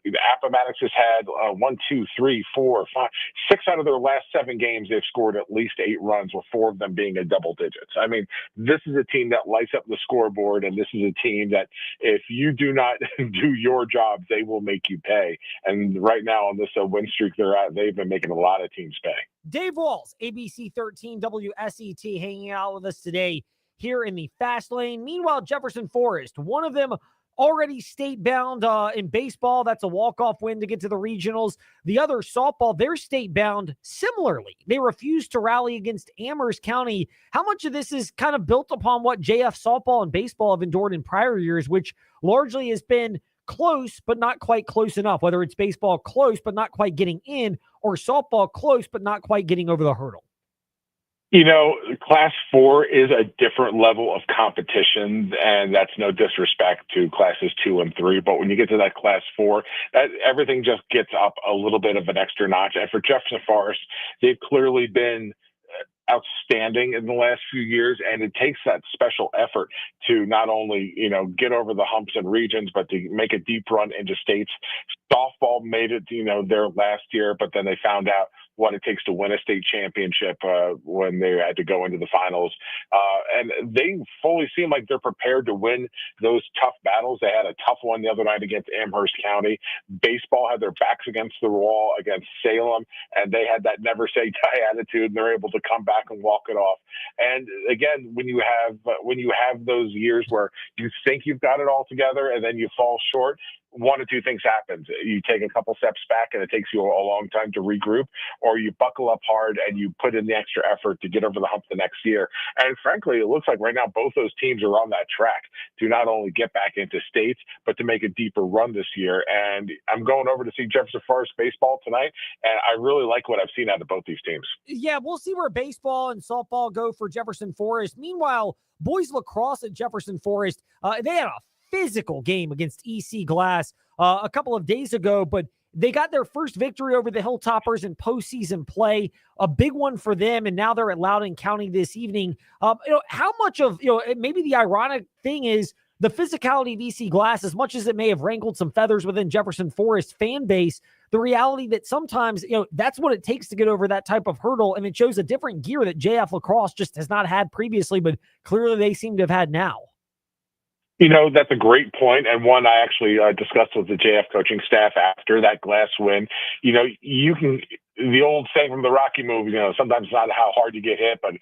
The Appomattox has had 1, 2, 3, 4, 5, 6 out of their last 7 games. They've scored at least 8 runs, with 4 of them being in double digits. I mean, this is a team that lights up the scoreboard, and this is a team that if you do not do your job, they will make you pay. And right now on this win streak they're at, they've been making a lot of teams pay. Dave Walls, ABC 13 WSET, hanging out with us today here in the Fast Lane. Meanwhile, Jefferson Forest, one of them already state-bound in baseball. That's a walk-off win to get to the regionals. The other, softball, they're state-bound similarly. They refused to rally against Amherst County. How much of this is kind of built upon what JF softball and baseball have endured in prior years, which largely has been close, but not quite close enough, whether it's baseball close, but not quite getting in, or softball close, but not quite getting over the hurdle? You know, Class 4 is a different level of competition, and that's no disrespect to Classes 2 and 3. But when you get to that Class 4, everything just gets up a little bit of an extra notch. And for Jefferson Forest, they've clearly been outstanding in the last few years, and it takes that special effort to not only, get over the humps and regions, but to make a deep run into states. Softball made it, their last year, but then they found out what it takes to win a state championship when they had to go into the finals. And they fully seem like they're prepared to win those tough battles. They had a tough one the other night against Amherst County. Baseball had their backs against the wall against Salem, and they had that never say die attitude, and they're able to come back and walk it off. And again, when you have those years where you think you've got it all together and then you fall short, one of two things happens. You take a couple steps back and it takes you a long time to regroup, or you buckle up hard and you put in the extra effort to get over the hump the next year. And frankly, it looks like right now both those teams are on that track to not only get back into states, but to make a deeper run this year. And I'm going over to see Jefferson Forest baseball tonight, and I really like what I've seen out of both these teams. Yeah, we'll see where baseball and softball go for Jefferson Forest. Meanwhile, boys lacrosse at Jefferson Forest, they had a physical game against EC Glass a couple of days ago, but they got their first victory over the Hilltoppers in postseason play, a big one for them, and now they're at Loudoun County this evening. How much of, maybe the ironic thing is the physicality of EC Glass, as much as it may have rankled some feathers within Jefferson Forest fan base, the reality that sometimes, that's what it takes to get over that type of hurdle, and it shows a different gear that JF Lacrosse just has not had previously, but clearly they seem to have had now. That's a great point, and one I actually discussed with the JF coaching staff after that Glass win. You can, the old saying from the Rocky movie, sometimes it's not how hard you get hit, but,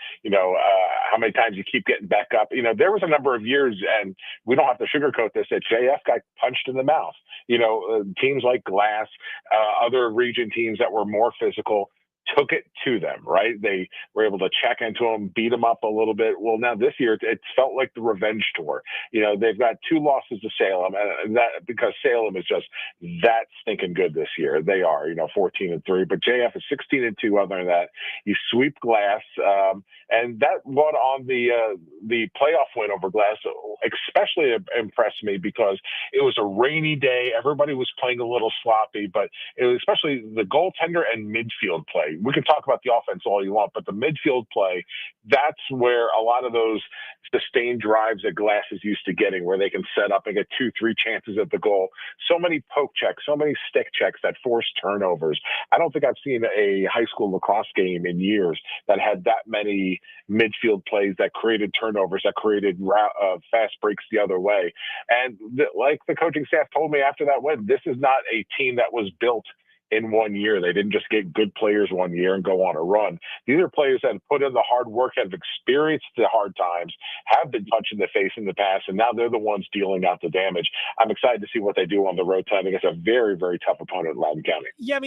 how many times you keep getting back up. There was a number of years, and we don't have to sugarcoat this, that JF got punched in the mouth. Teams like Glass, other region teams that were more physical, took it to them, right? They were able to check into them, beat them up a little bit. Well, now this year, it felt like the revenge tour. They've got 2 losses to Salem, and that because Salem is just that stinking good this year. They are, 14-3, but JF is 16-2. Other than that, you sweep Glass, and that one on the playoff win over Glass especially impressed me because it was a rainy day. Everybody was playing a little sloppy, but it was especially the goaltender and midfield play. We can talk about the offense all you want, but the midfield play, that's where a lot of those sustained drives that Glass is used to getting, where they can set up and get 2-3 chances at the goal. So many poke checks, so many stick checks that force turnovers. I don't think I've seen a high school lacrosse game in years that had that many midfield plays that created turnovers, that created fast breaks the other way. And like the coaching staff told me after that win, this is not a team that was built in 1 year. They didn't just get good players 1 year and go on a run. These are players that have put in the hard work, have experienced the hard times, have been punched in the face in the past, and now they're the ones dealing out the damage. I'm excited to see what they do on the road tonight against a very, very tough opponent in Loudoun County. Yeah,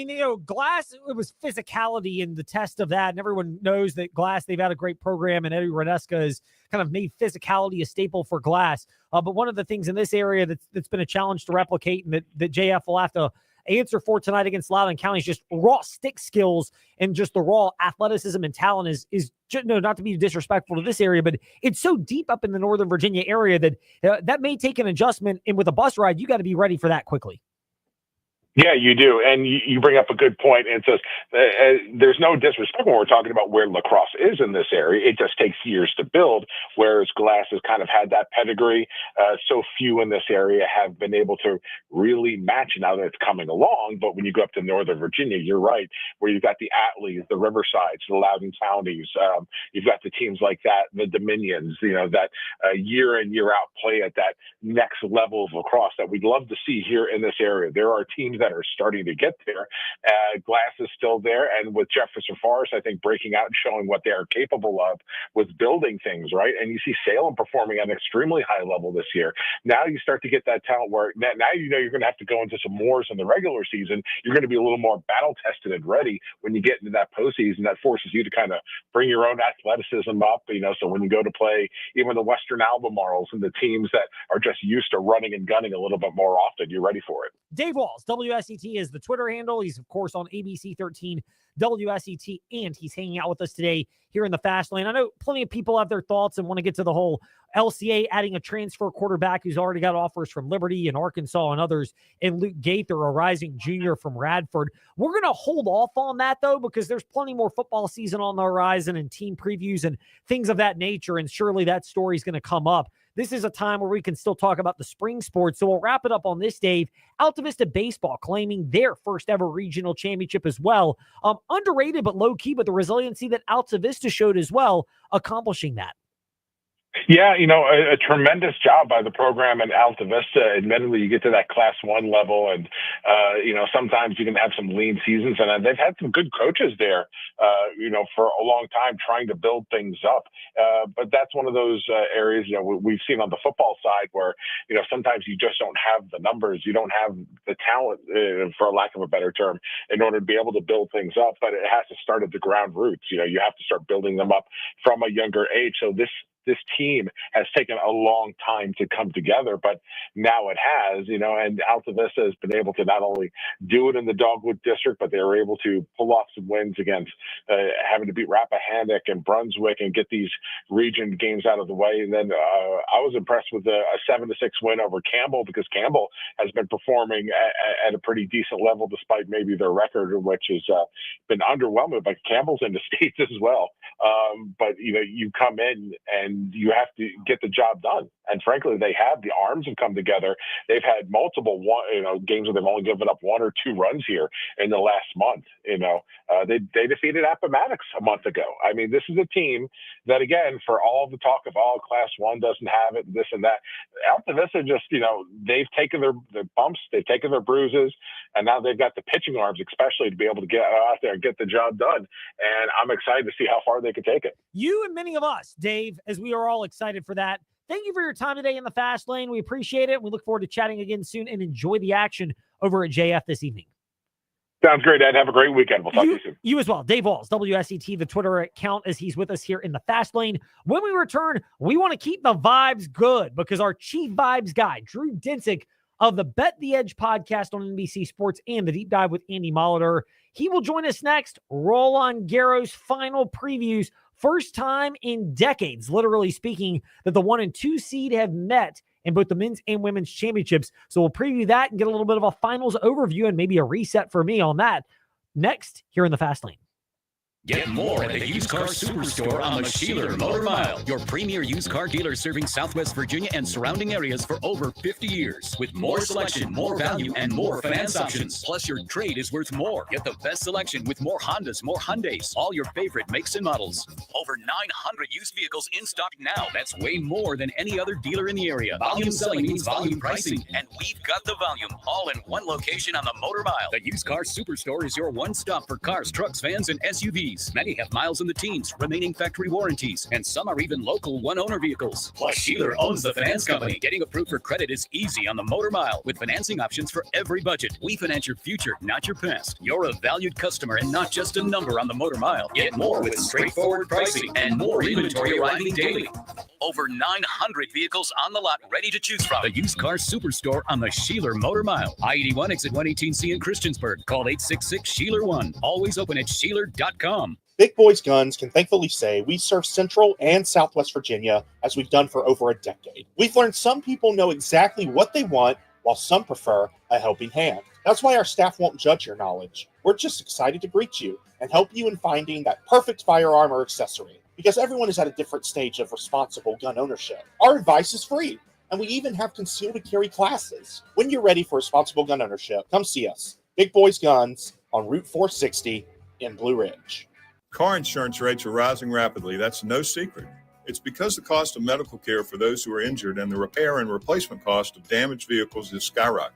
Glass, it was physicality in the test of that, and everyone knows that Glass, they've had a great program, and Eddie Reneska has kind of made physicality a staple for Glass. But one of the things in this area that's been a challenge to replicate, and that JF will have to answer for tonight against Loudoun County, is just raw stick skills and just the raw athleticism and talent is not to be disrespectful to this area, but it's so deep up in the Northern Virginia area that that may take an adjustment. And with a bus ride, you got to be ready for that quickly. Yeah, you do. And you bring up a good point. And it says there's no disrespect when we're talking about where lacrosse is in this area. It just takes years to build, whereas Glass has kind of had that pedigree. So few in this area have been able to really match now that it's coming along. But when you go up to Northern Virginia, you're right, where you've got the Atlees, the Riversides, the Loudoun Counties. You've got the teams like that, the Dominions, that year in, year out play at that next level of lacrosse that we'd love to see here in this area. There are teams that are starting to get there. Glass is still there, and with Jefferson Forest, I think breaking out and showing what they are capable of with building things, right? And you see Salem performing at an extremely high level this year. Now you start to get that talent where now you're going to have to go into some wars in the regular season. You're going to be a little more battle tested and ready when you get into that postseason. That forces you to kind of bring your own athleticism up, so when you go to play even the Western Albemarles and the teams that are just used to running and gunning a little bit more often, you're ready for it. Dave Walls, WSET is the Twitter handle. He's, of course, on ABC 13 WSET, and he's hanging out with us today here in the Fast Lane. I know plenty of people have their thoughts and want to get to the whole LCA adding a transfer quarterback who's already got offers from Liberty and Arkansas and others, and Luke Gaither, a rising junior from Radford. We're going to hold off on that, though, because there's plenty more football season on the horizon and team previews and things of that nature, and surely that story is going to come up. This is a time where we can still talk about the spring sports. So we'll wrap it up on this, Dave. Alta Vista Baseball claiming their first ever regional championship as well. Underrated but low-key, but the resiliency that Alta Vista showed as well, accomplishing that. Yeah, a tremendous job by the program in Alta Vista. Admittedly, you get to that Class 1 level, and, sometimes you can have some lean seasons. And they've had some good coaches there, for a long time trying to build things up. But that's one of those areas, we've seen on the football side where, sometimes you just don't have the numbers. You don't have the talent, for lack of a better term, in order to be able to build things up. But it has to start at the ground roots. You have to start building them up from a younger age. So this team has taken a long time to come together, but now it has, and Alta Vista has been able to not only do it in the Dogwood District, but they were able to pull off some wins against having to beat Rappahannock and Brunswick and get these region games out of the way. And then I was impressed with a 7-6 win over Campbell, because Campbell has been performing at a pretty decent level despite maybe their record, which has been underwhelming, but Campbell's in the States as well. But you come in and you have to get the job done. And frankly, they have. The arms have come together. They've had multiple games where they've only given up 1 or 2 runs here in the last month. They defeated Appomattox a month ago. I mean, this is a team that, again, for all the talk of Class 1 doesn't have it, this and that, Alta Vista just, they've taken their bumps, they've taken their bruises, and now they've got the pitching arms, especially to be able to get out there and get the job done. And I'm excited to see how far they can take it. You and many of us, Dave, as we are all excited for that. Thank you for your time today in the Fast Lane. We appreciate it. We look forward to chatting again soon, and enjoy the action over at JF this evening. Sounds great, Ed. Have a great weekend. We'll talk to you soon. You as well. Dave Walls, WSET, the Twitter account, as he's with us here in the Fast Lane. When we return, we want to keep the vibes good, because our chief vibes guy, Drew Dinsick of the Bet the Edge podcast on NBC Sports and the Deep Dive with Andy Molitor, he will join us next. Roland Garros final previews. First time in decades, literally speaking, that the 1 and 2 seed have met in both the men's and women's championships. So we'll preview that and get a little bit of a finals overview and maybe a reset for me on that next here in the Fast Lane. Get more at the Used Car Superstore on the Sheeler Motor Mile, your premier used car dealer serving Southwest Virginia and surrounding areas for over 50 years. With more selection, more value, and more finance options. Plus, your trade is worth more. Get the best selection with more Hondas, more Hyundais, all your favorite makes and models. Over 900 used vehicles in stock now. That's way more than any other dealer in the area. Volume selling means volume pricing, and we've got the volume all in one location on the Motor Mile. The Used Car Superstore is your one stop for cars, trucks, vans, and SUVs. Many have miles in the teens, remaining factory warranties, and some are even local one-owner vehicles. Plus, Sheeler owns the finance company. Getting approved for credit is easy on the Motor Mile, with financing options for every budget. We finance your future, not your past. You're a valued customer and not just a number on the Motor Mile. Get more with straightforward pricing and more inventory arriving daily. Over 900 vehicles on the lot ready to choose from. The Used Car Superstore on the Sheeler Motor Mile. I-81 exit 118C in Christiansburg. Call 866-SHEELER1. Always open at Sheeler.com. Big Boys Guns can thankfully say we serve Central and Southwest Virginia as we've done for over a decade. We've learned some people know exactly what they want, while some prefer a helping hand. That's why our staff won't judge your knowledge. We're just excited to greet you and help you in finding that perfect firearm or accessory, because everyone is at a different stage of responsible gun ownership. Our advice is free, and we even have concealed carry classes. When you're ready for responsible gun ownership, come see us. Big Boys Guns on Route 460 in Blue Ridge. Car insurance rates are rising rapidly. That's no secret. It's because the cost of medical care for those who are injured and the repair and replacement cost of damaged vehicles is skyrocketing.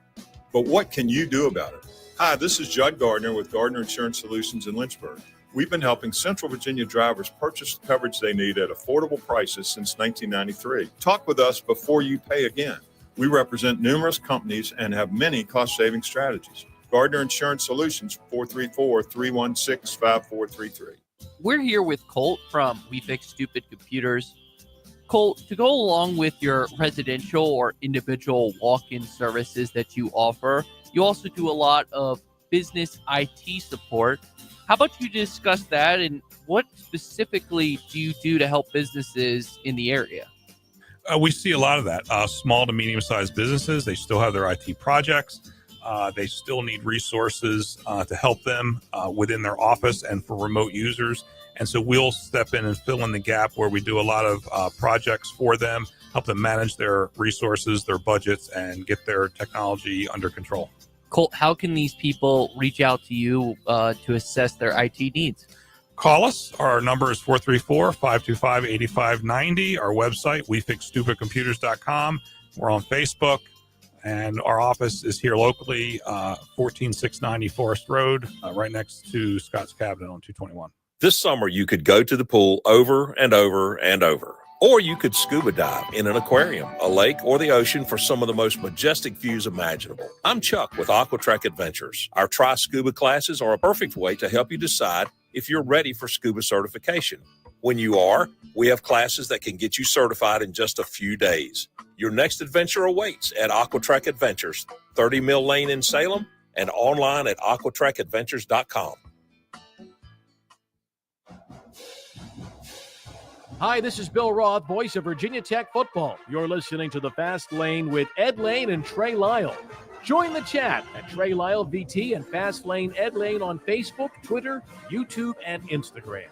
But what can you do about it? Hi, this is Judd Gardner with Gardner Insurance Solutions in Lynchburg. We've been helping Central Virginia drivers purchase the coverage they need at affordable prices since 1993. Talk with us before you pay again. We represent numerous companies and have many cost-saving strategies. Gardner Insurance Solutions, 434-316-5433. We're here with Colt from We Fix Stupid Computers. Colt, to go along with your residential or individual walk-in services that you offer, you also do a lot of business IT support. How about you discuss that, and what specifically do you do to help businesses in the area? We see a lot of that. Small to medium-sized businesses, they still have their IT projects. They still need resources to help them within their office and for remote users. And so we'll step in and fill in the gap where we do a lot of projects for them, help them manage their resources, their budgets, and get their technology under control. Colt, how can these people reach out to you to assess their IT needs? Call us. Our number is 434-525-8590. Our website, wefixstupidcomputers.com. We're on Facebook. And our office is here locally, 14690 Forest Road, right next to Scott's Cabinet on 221. This summer, you could go to the pool over and over and over. Or you could scuba dive in an aquarium, a lake, or the ocean for some of the most majestic views imaginable. I'm Chuck with Aquatrek Adventures. Our Try Scuba classes are a perfect way to help you decide if you're ready for scuba certification. When you are, we have classes that can get you certified in just a few days. Your next adventure awaits at Aquatrek Adventures, 30 Mill Lane in Salem, and online at aquatrekadventures.com. Hi, this is Bill Roth, voice of Virginia Tech football. You're listening to The Fast Lane with Ed Lane and Trey Lyle. Join the chat at Trey Lyle VT and Fast Lane Ed Lane on Facebook, Twitter, YouTube, and Instagram.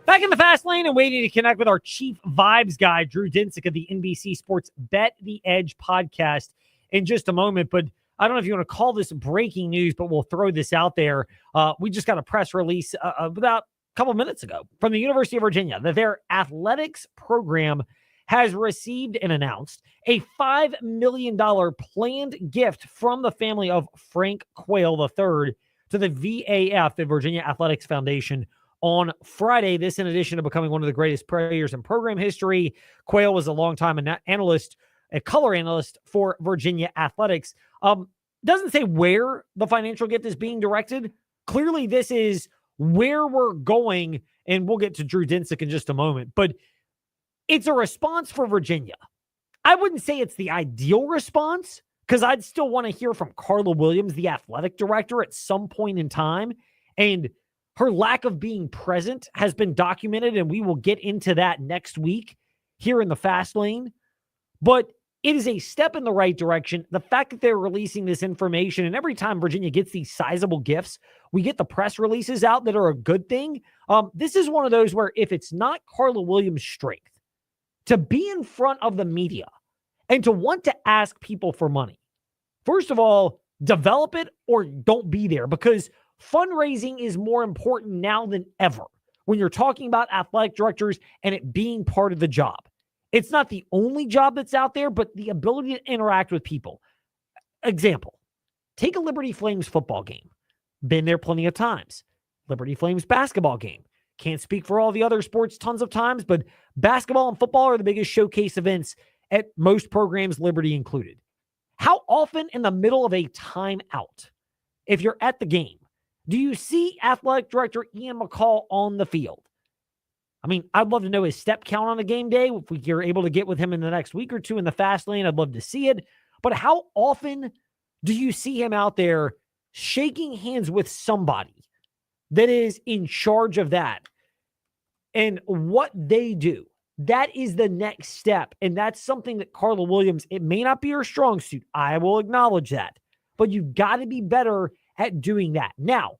Back in the fast lane and waiting to connect with our chief vibes guy, Drew Dinsick of the NBC Sports Bet the Edge podcast in just a moment. But I don't know if you want to call this breaking news, but we'll throw this out there. We just got a press release about a couple minutes ago from the University of Virginia that their athletics program has received and announced a $5 million planned gift from the family of Frank Quayle III to the VAF, the Virginia Athletics Foundation, on Friday. This in addition to becoming one of the greatest players in program history. Quayle was a longtime analyst, a color analyst for Virginia Athletics. Doesn't say where the financial gift is being directed. Clearly, this is where we're going, and we'll get to Drew Dinsick in just a moment. But it's a response for Virginia. I wouldn't say it's the ideal response, because I'd still want to hear from Carla Williams, the athletic director, at some point in time. And her lack of being present has been documented, and we will get into that next week here in the fast lane. But it is a step in the right direction. The fact that they're releasing this information, and every time Virginia gets these sizable gifts, we get the press releases out that are a good thing. This is one of those where if it's not Carla Williams' strength to be in front of the media and to want to ask people for money, first of all, develop it or don't be there, because fundraising is more important now than ever when you're talking about athletic directors and it being part of the job. It's not the only job that's out there, but the ability to interact with people. Example, take a Liberty Flames football game. Been there plenty of times. Liberty Flames basketball game. Can't speak for all the other sports tons of times, but basketball and football are the biggest showcase events at most programs, Liberty included. How often in the middle of a timeout, if you're at the game, do you see athletic director Ian McCall on the field? I mean, I'd love to know his step count on a game day. If we're able to get with him in the next week or two in the fast lane, I'd love to see it. But how often do you see him out there shaking hands with somebody that is in charge of that and what they do? That is the next step. And that's something that Carla Williams, it may not be her strong suit. I will acknowledge that. but you've got to be better at doing that. Now,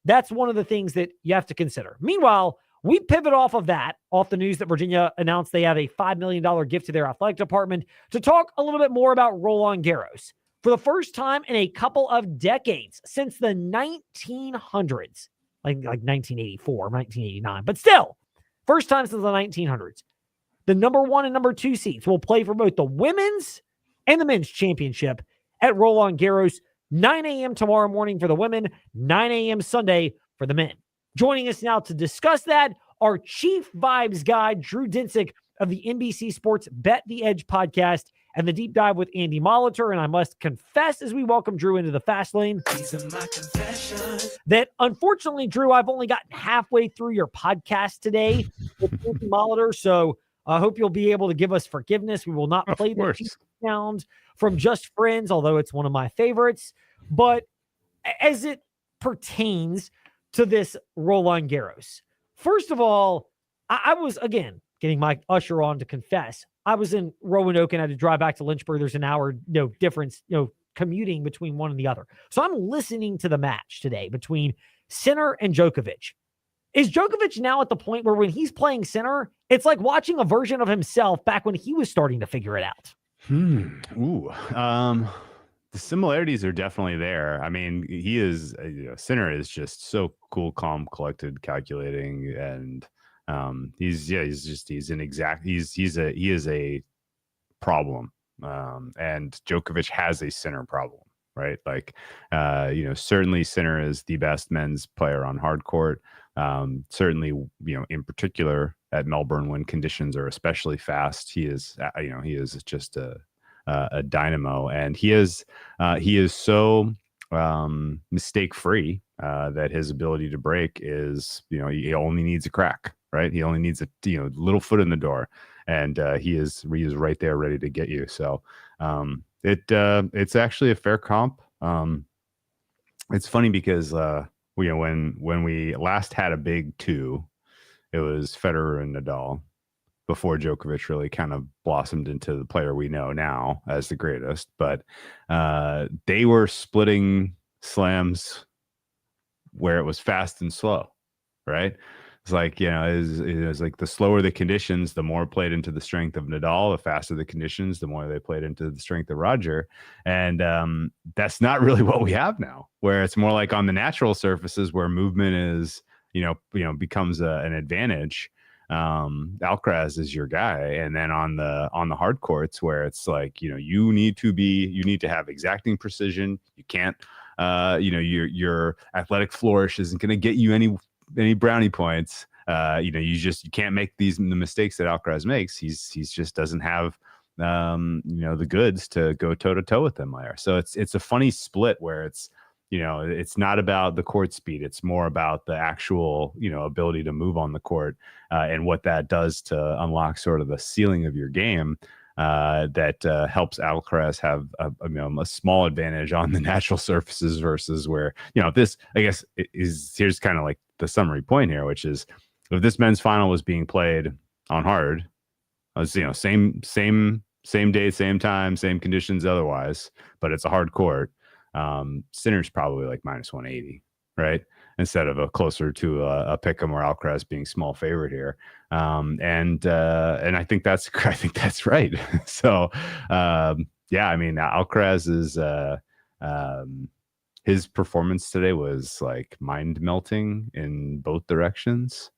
that's one of the things that you have to consider. Meanwhile, we pivot off the news that Virginia announced they have a $5 million gift to their athletic department, to talk a little bit more about Roland Garros. For the first time in a couple of decades, since the 1900s, like 1984, 1989, but still, first time since the 1900s, the number 1 and number 2 seeds will play for both the women's and the men's championship at Roland Garros, 9 a.m. tomorrow morning for the women, 9 a.m. Sunday for the men. Joining us now to discuss that, our chief vibes guy, Drew Dinsick of the NBC Sports Bet the Edge podcast, and the deep dive with Andy Molitor. And I must confess, as we welcome Drew into the fast lane, that unfortunately, Drew, I've only gotten halfway through your podcast today with Andy Molitor. So I hope you'll be able to give us forgiveness. We will not play the sound from Just Friends, although it's one of my favorites. But as it pertains to this Roland Garros, first of all, I was, again, getting my usher on to confess, I was in Roanoke and I had to drive back to Lynchburg. There's an hour difference, commuting between one and the other. So I'm listening to the match today between Sinner and Djokovic. Is Djokovic now at the point where when he's playing Sinner, it's like watching a version of himself back when he was starting to figure it out? The similarities are definitely there. I mean, he is, Sinner is just so cool, calm, collected, calculating, and he is a problem. And Djokovic has a Sinner problem, right? Like, certainly Sinner is the best men's player on hard court. Certainly, in particular at Melbourne when conditions are especially fast, he is just a dynamo, and he is so mistake free that his ability to break is, he only needs a crack, right? He only needs a little foot in the door, and he is right there ready to get you. So it's actually a fair comp. It's funny because when we last had a big two, it was Federer and Nadal, before Djokovic really kind of blossomed into the player we know now as the greatest. But they were splitting slams where it was fast and slow, right? It's like, it was like the slower the conditions, the more played into the strength of Nadal. The faster the conditions, the more they played into the strength of Roger. And that's not really what we have now, where it's more like on the natural surfaces where movement is, becomes an advantage. Alcaraz is your guy, and then on the hard courts where it's like, you need to have exacting precision. You can't, your athletic flourish isn't going to get you any brownie points. You can't make the mistakes that Alcaraz makes. He's just doesn't have the goods to go toe to toe with him there. So it's a funny split where it's not about the court speed. It's more about the actual, ability to move on the court and what that does to unlock sort of the ceiling of your game that helps Alcaraz have a small advantage on the natural surfaces versus where, this, I guess, here's kind of like the summary point here, which is if this men's final was being played on hard, same day, same time, same conditions otherwise, but it's a hard court. Sinner's probably like -180, right? Instead of a closer to a pick'em or Alcaraz being small favorite here. And I think that's right. So, Alcaraz is, his performance today was like mind melting in both directions.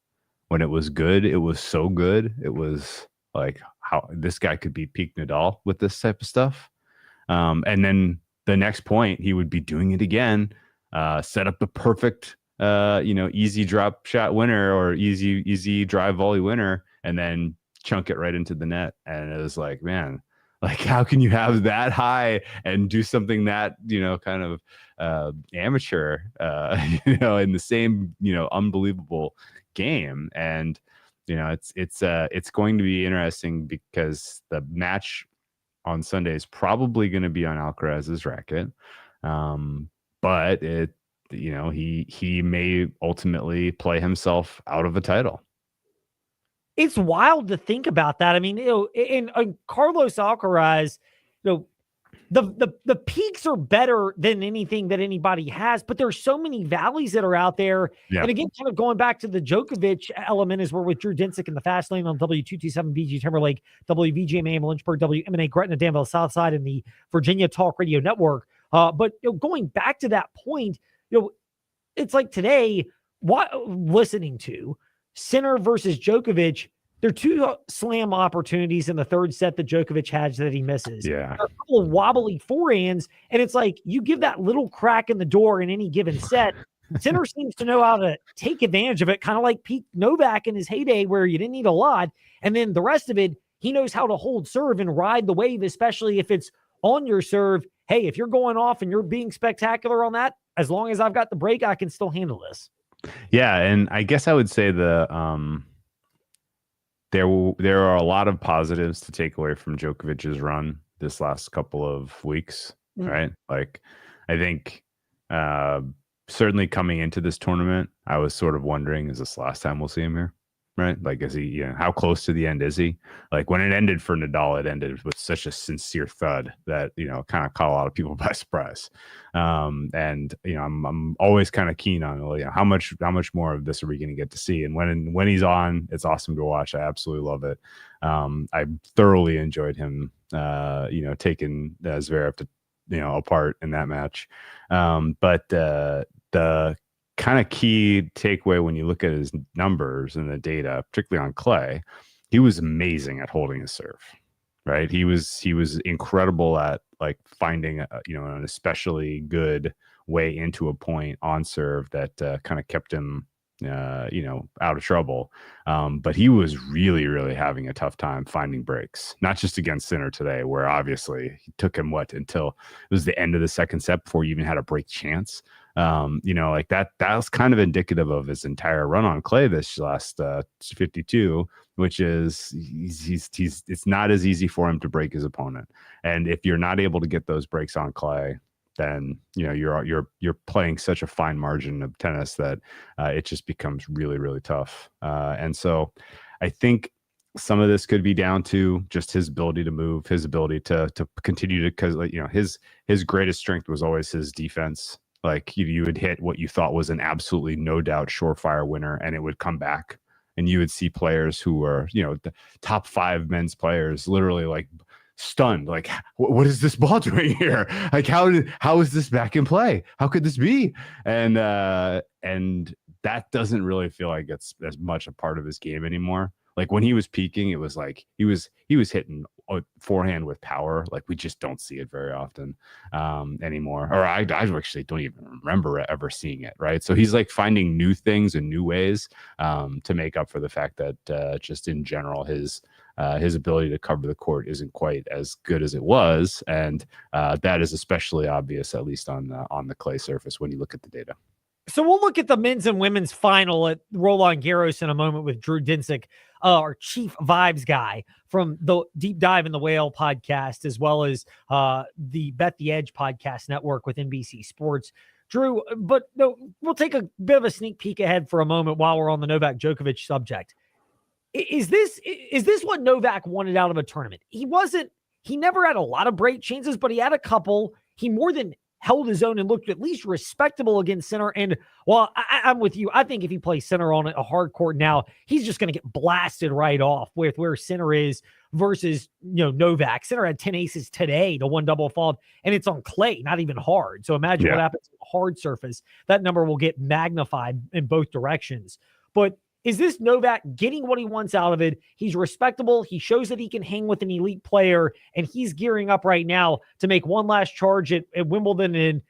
When it was good, it was so good. It was like how this guy could be peak Nadal with this type of stuff. And then the next point, he would be doing it again, set up the perfect, easy drop shot winner or easy drive volley winner, and then chunk it right into the net. And it was like, man, like how can you have that high and do something that, kind of amateur, in the same, unbelievable game. And, it's going to be interesting because the match on Sunday is probably going to be on Alcaraz's racket. But he may ultimately play himself out of a title. It's wild to think about that. I mean, in Carlos Alcaraz, the peaks are better than anything that anybody has, but there's so many valleys that are out there. Yeah. And again, kind of going back to the Djokovic element is we're with Drew Dinsick in the fast lane on W227 BG Timberlake, WVGMA Lynchburg, WMNA Gretna, Danville Southside, and the Virginia Talk Radio Network. But going back to that point, it's like today, listening to Sinner versus Djokovic, there are two slam opportunities in the third set that Djokovic has that he misses. Yeah. There are a couple of wobbly forehands, and it's like you give that little crack in the door in any given set. Sinner seems to know how to take advantage of it, kind of like Pete Novak in his heyday where you didn't need a lot. And then the rest of it, he knows how to hold serve and ride the wave, especially if it's on your serve. Hey, if you're going off and you're being spectacular on that, as long as I've got the break, I can still handle this. Yeah, and I guess I would say there are a lot of positives to take away from Djokovic's run this last couple of weeks, right? Like, I think certainly coming into this tournament, I was sort of wondering, is this the last time we'll see him here? Right? Like, is he, how close to the end is he? Like, when it ended for Nadal, it ended with such a sincere thud that, kind of caught a lot of people by surprise. And, I'm always kind of keen on, how much more of this are we going to get to see? And when he's on, it's awesome to watch. I absolutely love it. I thoroughly enjoyed him, taking Zverev to, apart in that match. But the kind of key takeaway when you look at his numbers and the data, particularly on clay, he was amazing at holding his serve, right? He was incredible at like finding an especially good way into a point on serve that kind of kept him out of trouble. But he was really, really having a tough time finding breaks, not just against Sinner today, where obviously he took him until it was the end of the second set before he even had a break chance. Like that was kind of indicative of his entire run on clay this last 52, which is it's not as easy for him to break his opponent. And if you're not able to get those breaks on clay, then you're playing such a fine margin of tennis that it just becomes really, really tough. And so I think some of this could be down to just his ability to move, his ability to continue to, because his greatest strength was always his defense. Like you would hit what you thought was an absolutely no doubt surefire winner, and it would come back, and you would see players who were the top 5 men's players literally like stunned, like what is this ball doing here? Like how is this back in play? How could this be? And that doesn't really feel like it's as much a part of his game anymore. Like when he was peaking, it was like he was hitting a forehand with power. Like we just don't see it very often anymore. Or I actually don't even remember ever seeing it. Right. So he's like finding new things and new ways to make up for the fact that just in general, his ability to cover the court isn't quite as good as it was. And that is especially obvious, at least on the clay surface when you look at the data. So we'll look at the men's and women's final at Roland Garros in a moment with Drew Dinsick, our chief vibes guy from the Deep Dive in the Whale podcast, as well as the Bet the Edge podcast network with NBC Sports. Drew, but no, we'll take a bit of a sneak peek ahead for a moment while we're on the Novak Djokovic subject. Is this what Novak wanted out of a tournament? He never had a lot of break chances, but he had a couple. He more than held his own and looked at least respectable against Sinner. And while I'm with you, I think if he plays Sinner on a hard court now, he's just going to get blasted right off with where Sinner is versus, Novak. Sinner had 10 aces today to 1 double fault, and it's on clay, not even hard. So imagine what happens on a hard surface. That number will get magnified in both directions. But is this Novak getting what he wants out of it? He's respectable. He shows that he can hang with an elite player, and he's gearing up right now to make one last charge at Wimbledon. And,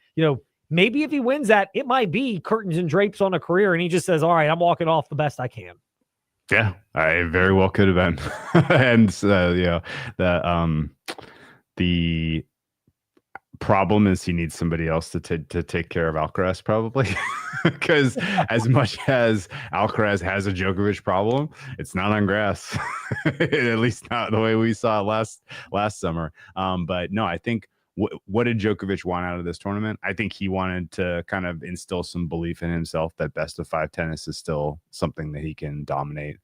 maybe if he wins that, it might be curtains and drapes on a career. And he just says, all right, I'm walking off the best I can. Yeah, I very well could have been. And the problem is he needs somebody else to take care of Alcaraz, probably, because as much as Alcaraz has a Djokovic problem, it's not on grass, at least not the way we saw last summer. But no, I think what did Djokovic want out of this tournament? I think he wanted to kind of instill some belief in himself that best of 5 tennis is still something that he can dominate.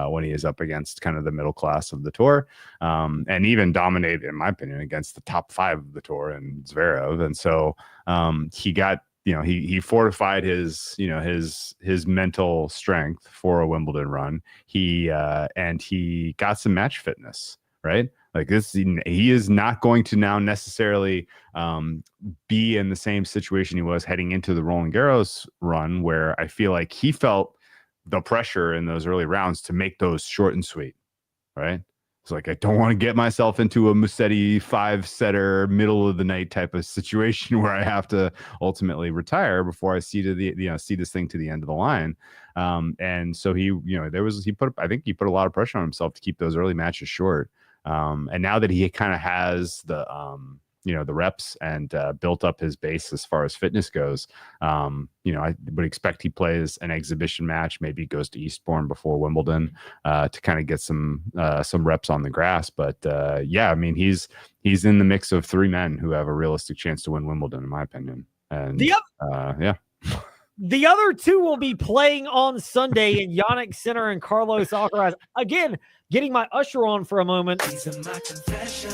when he is up against kind of the middle class of the tour, and even dominated, in my opinion, against the top 5 of the tour and Zverev. And so he got, he fortified his, his mental strength for a Wimbledon run. And he got some match fitness, right? Like this, he is not going to now necessarily be in the same situation he was heading into the Roland Garros run, where I feel like he felt the pressure in those early rounds to make those short and sweet, right? It's like, I don't want to get myself into a Musetti 5-setter middle of the night type of situation where I have to ultimately retire before I see this thing to the end of the line. And so he put a lot of pressure on himself to keep those early matches short. And now that he kind of has the reps and built up his base as far as fitness goes, I would expect he plays an exhibition match, maybe goes to Eastbourne before Wimbledon to kind of get some reps on the grass. But I mean, he's in the mix of 3 men who have a realistic chance to win Wimbledon, in my opinion. And the other 2 will be playing on Sunday in Jannik Sinner and Carlos Alcaraz. Again, getting my usher on for a moment.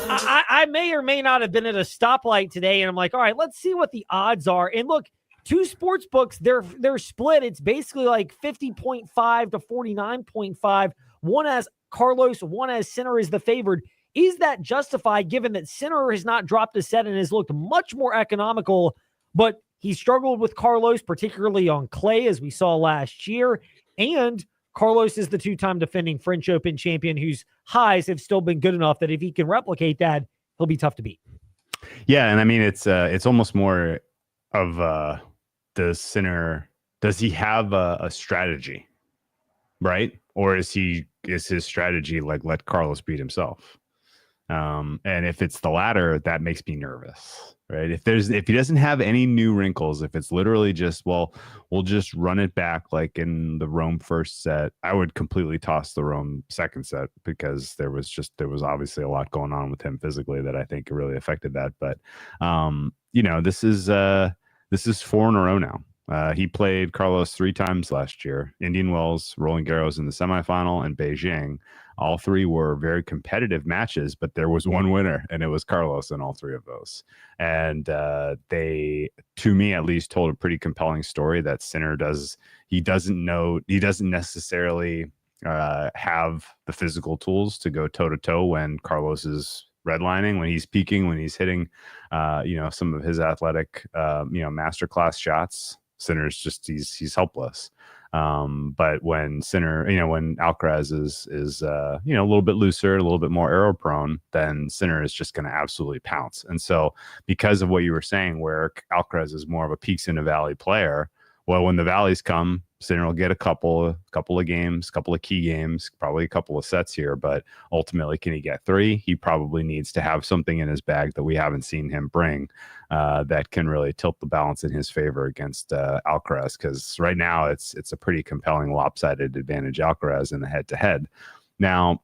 I may or may not have been at a stoplight today, and I'm like, all right, let's see what the odds are. And look, 2 sports books, they're split. It's basically like 50.5 to 49.5. One has Carlos, one has Sinner is the favored. Is that justified given that Sinner has not dropped a set and has looked much more economical, but he struggled with Carlos, particularly on clay, as we saw last year, and Carlos is the 2-time defending French Open champion whose highs have still been good enough that if he can replicate that, he'll be tough to beat. Yeah, and I mean, it's almost more of does he have a strategy, right? Or is his strategy like let Carlos beat himself? And if it's the latter, that makes me nervous, right? If he doesn't have any new wrinkles, if it's literally just, well, we'll just run it back like in the Rome first set, I would completely toss the Rome second set because there was obviously a lot going on with him physically that I think really affected that. But this is 4 in a row now. He played Carlos 3 times last year: Indian Wells, Roland Garros in the semifinal, and Beijing. All 3 were very competitive matches, but there was one winner, and it was Carlos in all 3 of those. And they, to me at least, told a pretty compelling story that Sinner doesn't necessarily have the physical tools to go toe-to-toe when Carlos is redlining, when he's peaking, when he's hitting some of his athletic masterclass shots. Sinner's just he's helpless. But when Alcaraz is a little bit looser, a little bit more arrow prone, then Sinner is just going to absolutely pounce. And so because of what you were saying, where Alcaraz is more of a peaks in a valley player, well, when the valleys come, Sinner will get a couple of games, couple of key games, probably a couple of sets here, but ultimately, can he get 3? He probably needs to have something in his bag that we haven't seen him bring that can really tilt the balance in his favor against Alcaraz, because right now it's a pretty compelling lopsided advantage Alcaraz in the head-to-head. Now,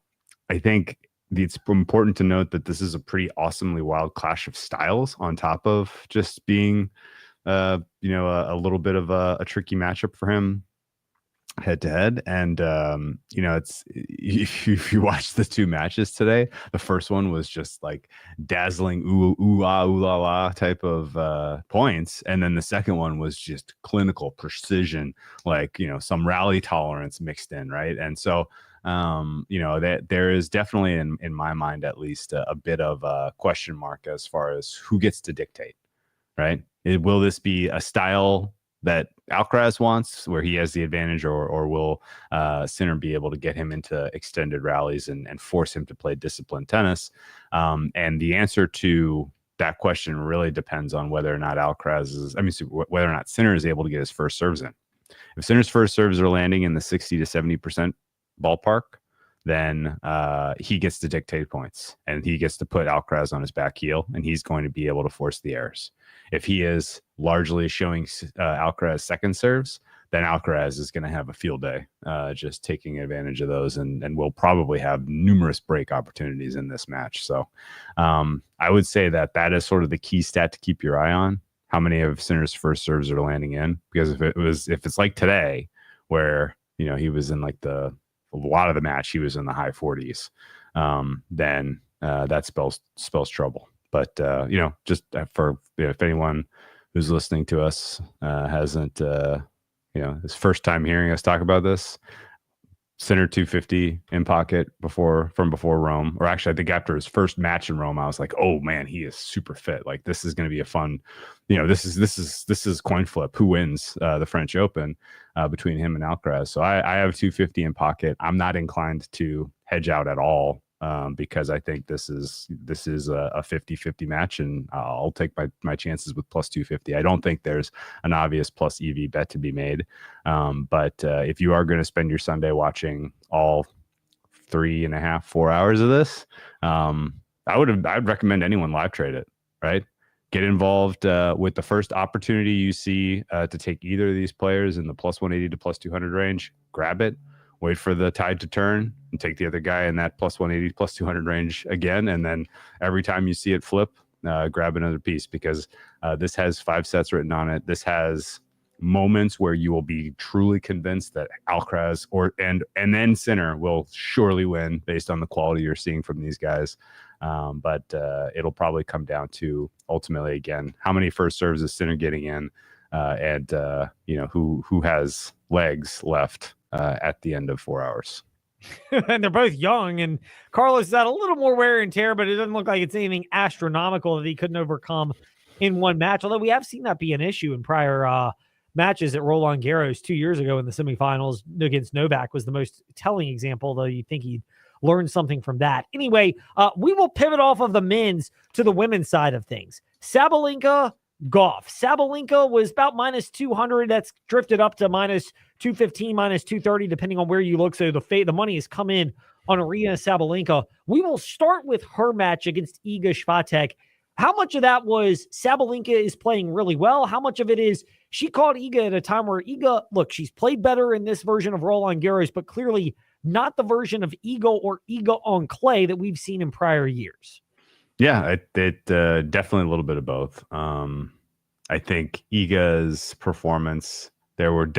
I think it's important to note that this is a pretty awesomely wild clash of styles on top of just being a little bit of a tricky matchup for him head to head. And it's if you watch the 2 matches today, the first one was just like dazzling ooh la la type of points, and then the second one was just clinical precision, like some rally tolerance mixed in, right? And so that there is definitely in my mind at least a bit of a question mark as far as who gets to dictate, right? Will this be a style that Alcaraz wants, where he has the advantage, or will Sinner be able to get him into extended rallies and force him to play disciplined tennis? And the answer to that question really depends on whether or not whether or not Sinner is able to get his first serves in. If Sinner's first serves are landing in the 60 to 70% ballpark, then he gets to dictate points, and he gets to put Alcaraz on his back heel, and he's going to be able to force the errors. If he is largely showing Alcaraz second serves, then Alcaraz is going to have a field day, just taking advantage of those, and will probably have numerous break opportunities in this match. So I would say that is sort of the key stat to keep your eye on: how many of Sinner's first serves are landing in. Because if it's like today, where he was in like the a lot of the match he was in the high 40s, then that spells trouble. But just for if anyone who's listening to us hasn't his first time hearing us talk about this, center 250 in pocket from before Rome, or actually I think after his first match in Rome, I was like, oh man, he is super fit. Like this is going to be a fun, this is coin flip. Who wins the French Open between him and Alcaraz? So I have 250 in pocket. I'm not inclined to hedge out at all because I think this is a 50-50 match, and I'll take my chances with plus 250. I don't think there's an obvious plus EV bet to be made. But if you are going to spend your Sunday watching all 3.5-4 hours of this, I'd recommend anyone live trade it, right? Get involved with the first opportunity you see to take either of these players in the plus 180 to plus 200 range. Grab it, wait for the tide to turn, and take the other guy in that plus 180 plus 200 range again. And then every time you see it flip, grab another piece, because this has 5 sets written on it. This has moments where you will be truly convinced that Alcaraz and then Sinner will surely win based on the quality you're seeing from these guys. But it'll probably come down to ultimately, again, how many first serves is Sinner getting in, and who has legs left at the end of 4 hours. And they're both young, and Carlos has had a little more wear and tear, but it doesn't look like it's anything astronomical that he couldn't overcome in one match. Although we have seen that be an issue in prior matches at Roland Garros 2 years ago in the semifinals against Novak was the most telling example, though you'd think he'd learn something from that. Anyway, we will pivot off of the men's to the women's side of things. Sabalenka, Gauff. Sabalenka was about minus 200. That's drifted up to minus 215, minus 230, depending on where you look. So the money has come in on Aryna Sabalenka. We will start with her match against Iga Swiatek. How much of that was Sabalenka is playing really well? How much of it is she caught Iga at a time where Iga, look, she's played better in this version of Roland Garros, but clearly not the version of Iga or Iga on clay that we've seen in prior years? Yeah, it definitely a little bit of both. I think Iga's performance, there were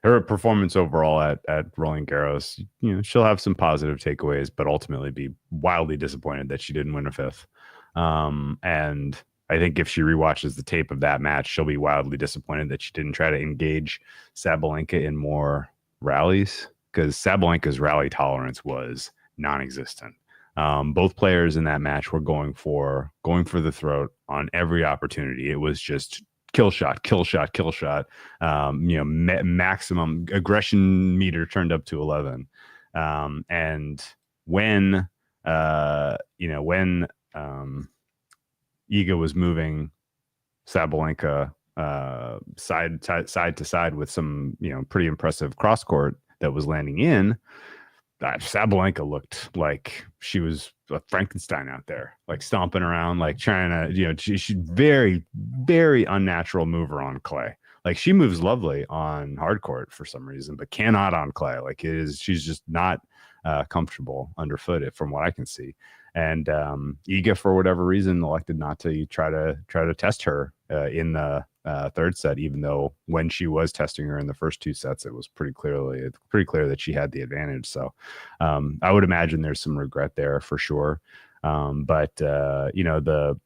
her performance overall at Roland Garros, she'll have some positive takeaways, but ultimately be wildly disappointed that she didn't win a fifth. And I think if she rewatches the tape of that match, she'll be wildly disappointed that she didn't try to engage Sabalenka in more rallies, because Sabalenka's rally tolerance was non-existent. Both players in that match were going for the throat on every opportunity. It was just kill shot. Maximum aggression meter turned up to 11. And when Iga was moving Sabalenka side to side with some pretty impressive cross court that was landing in, Sabalenka looked like she was a Frankenstein out there, like stomping around, like trying to, she's very, very unnatural mover on clay. Like she moves lovely on hard court for some reason, but cannot on clay. Like she's just not comfortable underfoot, from what I can see. And Iga, for whatever reason, elected not to try to test her in the third set, even though when she was testing her in the first 2 sets, it was pretty clear that she had the advantage. So I would imagine there's some regret there for sure. But the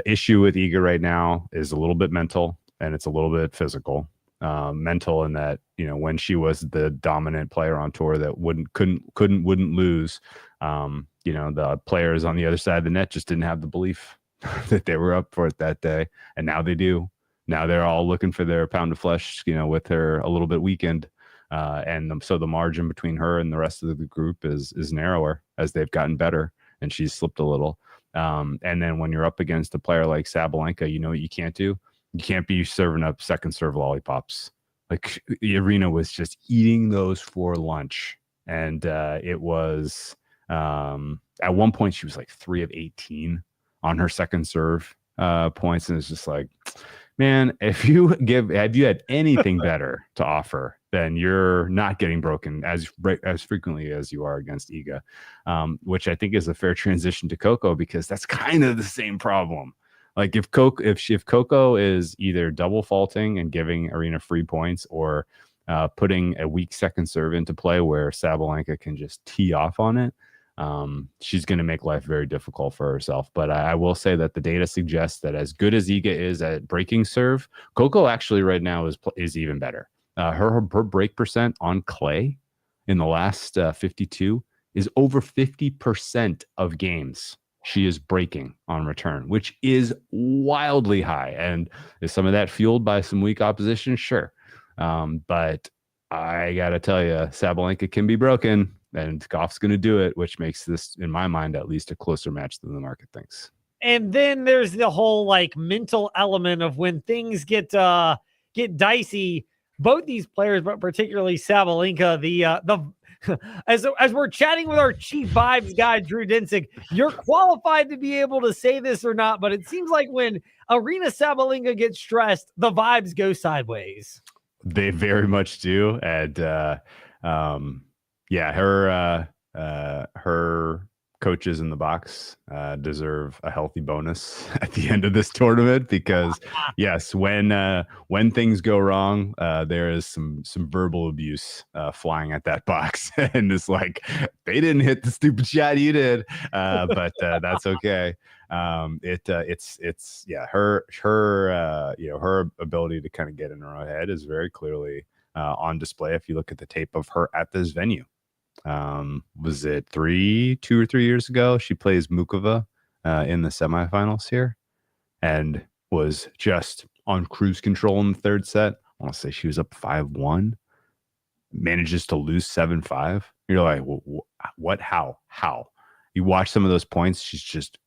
issue with Iga right now is a little bit mental, and it's a little bit physical. Mental in that, when she was the dominant player on tour that wouldn't lose, the players on the other side of the net just didn't have the belief that they were up for it that day. And now they do. Now they're all looking for their pound of flesh, with her a little bit weakened. So the margin between her and the rest of the group is narrower as they've gotten better, and she's slipped a little. And then when you're up against a player like Sabalenka, what you can't do? You can't be serving up second serve lollipops. Like Aryna was just eating those for lunch. And it was at one point she was like 3 of 18 on her second serve points. And it's just like, man, if you had anything better to offer, then you're not getting broken as frequently as you are against Iga, which I think is a fair transition to Coco, because that's kind of the same problem. Like if Coco is either double faulting and giving Aryna free points, or putting a weak second serve into play where Sabalenka can just tee off on it, she's going to make life very difficult for herself. But I will say that the data suggests that as good as Iga is at breaking serve, Coco actually right now is even better. Her break percent on clay in the last 52 is over 50% of games she is breaking on return, which is wildly high. And is some of that fueled by some weak opposition? Sure. But I got to tell you, Sabalenka can be broken, and Goff's going to do it, which makes this, in my mind, at least a closer match than the market thinks. And then there's the whole like mental element of when things get dicey. Both these players, but particularly Sabalenka, as we're chatting with our chief vibes guy, Drew Dinsick, you're qualified to be able to say this or not, but it seems like when Arena Sabalenka gets stressed, the vibes go sideways. They very much do. And her coaches in the box deserve a healthy bonus at the end of this tournament, because yes, when things go wrong, there is some verbal abuse flying at that box, and it's like, they didn't hit the stupid shot you did, but that's okay. Her ability to kind of get in her own head is very clearly on display if you look at the tape of her at this venue. Was it 2 or 3 years ago? She plays Mukova in the semifinals here, and was just on cruise control in the third set. I want to say she was up 5-1, manages to lose 7-5. You're like, what? How? You watch some of those points, she's just,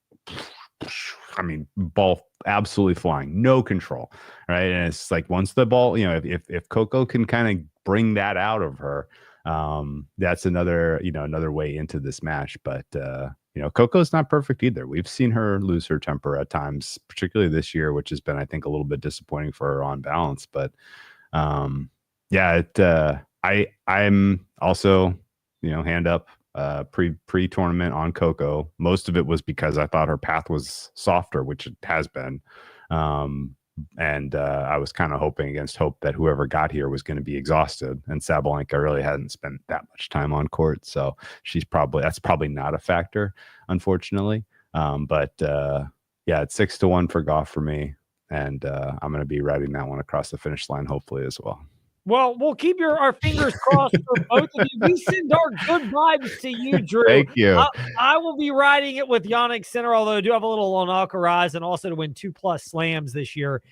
ball absolutely flying, no control, right? And it's like, once the ball, if Coco can kind of bring that out of her, that's another way into this match. But Coco's not perfect either. We've seen her lose her temper at times, particularly this year, which has been, I think, a little bit disappointing for her on balance. But I'm also, hand up, pre-tournament on Coco. Most of it was because I thought her path was softer, which it has been. And I was kind of hoping against hope that whoever got here was going to be exhausted, and Sabalenka really hadn't spent that much time on court, so that's probably not a factor, unfortunately. But it's 6-1 for Goff for me, and I'm going to be riding that one across the finish line, hopefully, as well. Well, we'll keep our fingers crossed for both of you. We send our good vibes to you, Drew. Thank you. I will be riding it with Yannick Sinner, although I do have a little on Alcaraz, and also to win 2+ slams this year,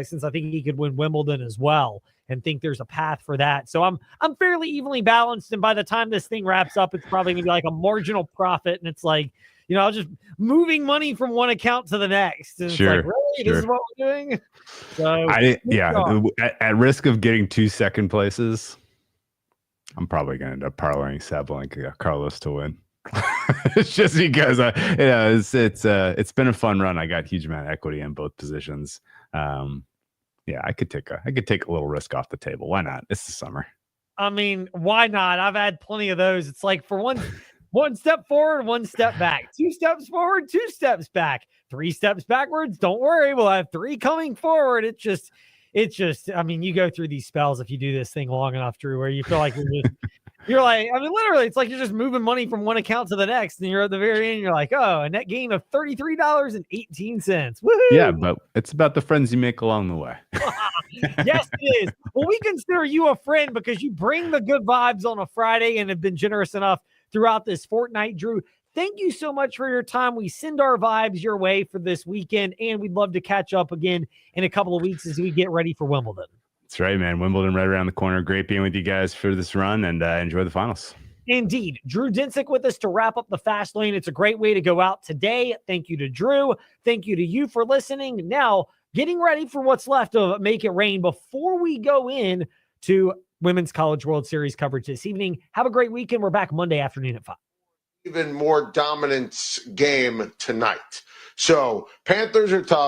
since I think he could win Wimbledon as well, and think there's a path for that. So I'm fairly evenly balanced, and by the time this thing wraps up, it's probably going to be like a marginal profit, and it's like, I'll just moving money from one account to the next. And Sure, it's like, really? sure. This is what we're doing? So at risk of getting 2 second places, I'm probably going to end up parlaying Sabalenka Carlos to win. It's just because it's been a fun run. I got huge amount of equity in both positions. I could take a little risk off the table. Why not? It's the summer. Why not? I've had plenty of those. It's like, for one step forward, 1 step back, 2 steps forward, 2 steps back, 3 steps backwards. Don't worry, we'll have 3 coming forward. It's just, you go through these spells if you do this thing long enough, Drew, where you feel like you're like, literally, it's like you're just moving money from one account to the next, and you're at the very end, you're like, oh, a net gain of $33.18. Woohoo! Yeah, but it's about the friends you make along the way. Yes, it is. Well, we consider you a friend because you bring the good vibes on a Friday and have been generous enough throughout this fortnight. Drew, thank you so much for your time. We send our vibes your way for this weekend, and we'd love to catch up again in a couple of weeks as we get ready for Wimbledon. That's right, man. Wimbledon right around the corner. Great being with you guys for this run, and enjoy the finals. Indeed. Drew Dinsick with us to wrap up the Fast Lane. It's a great way to go out today. Thank you to Drew. Thank you to you for listening. Now, getting ready for what's left of Make It Rain before we go in to Women's College World Series coverage this evening. Have a great weekend. We're back Monday afternoon at 5. Even more dominance game tonight. So Panthers are tough.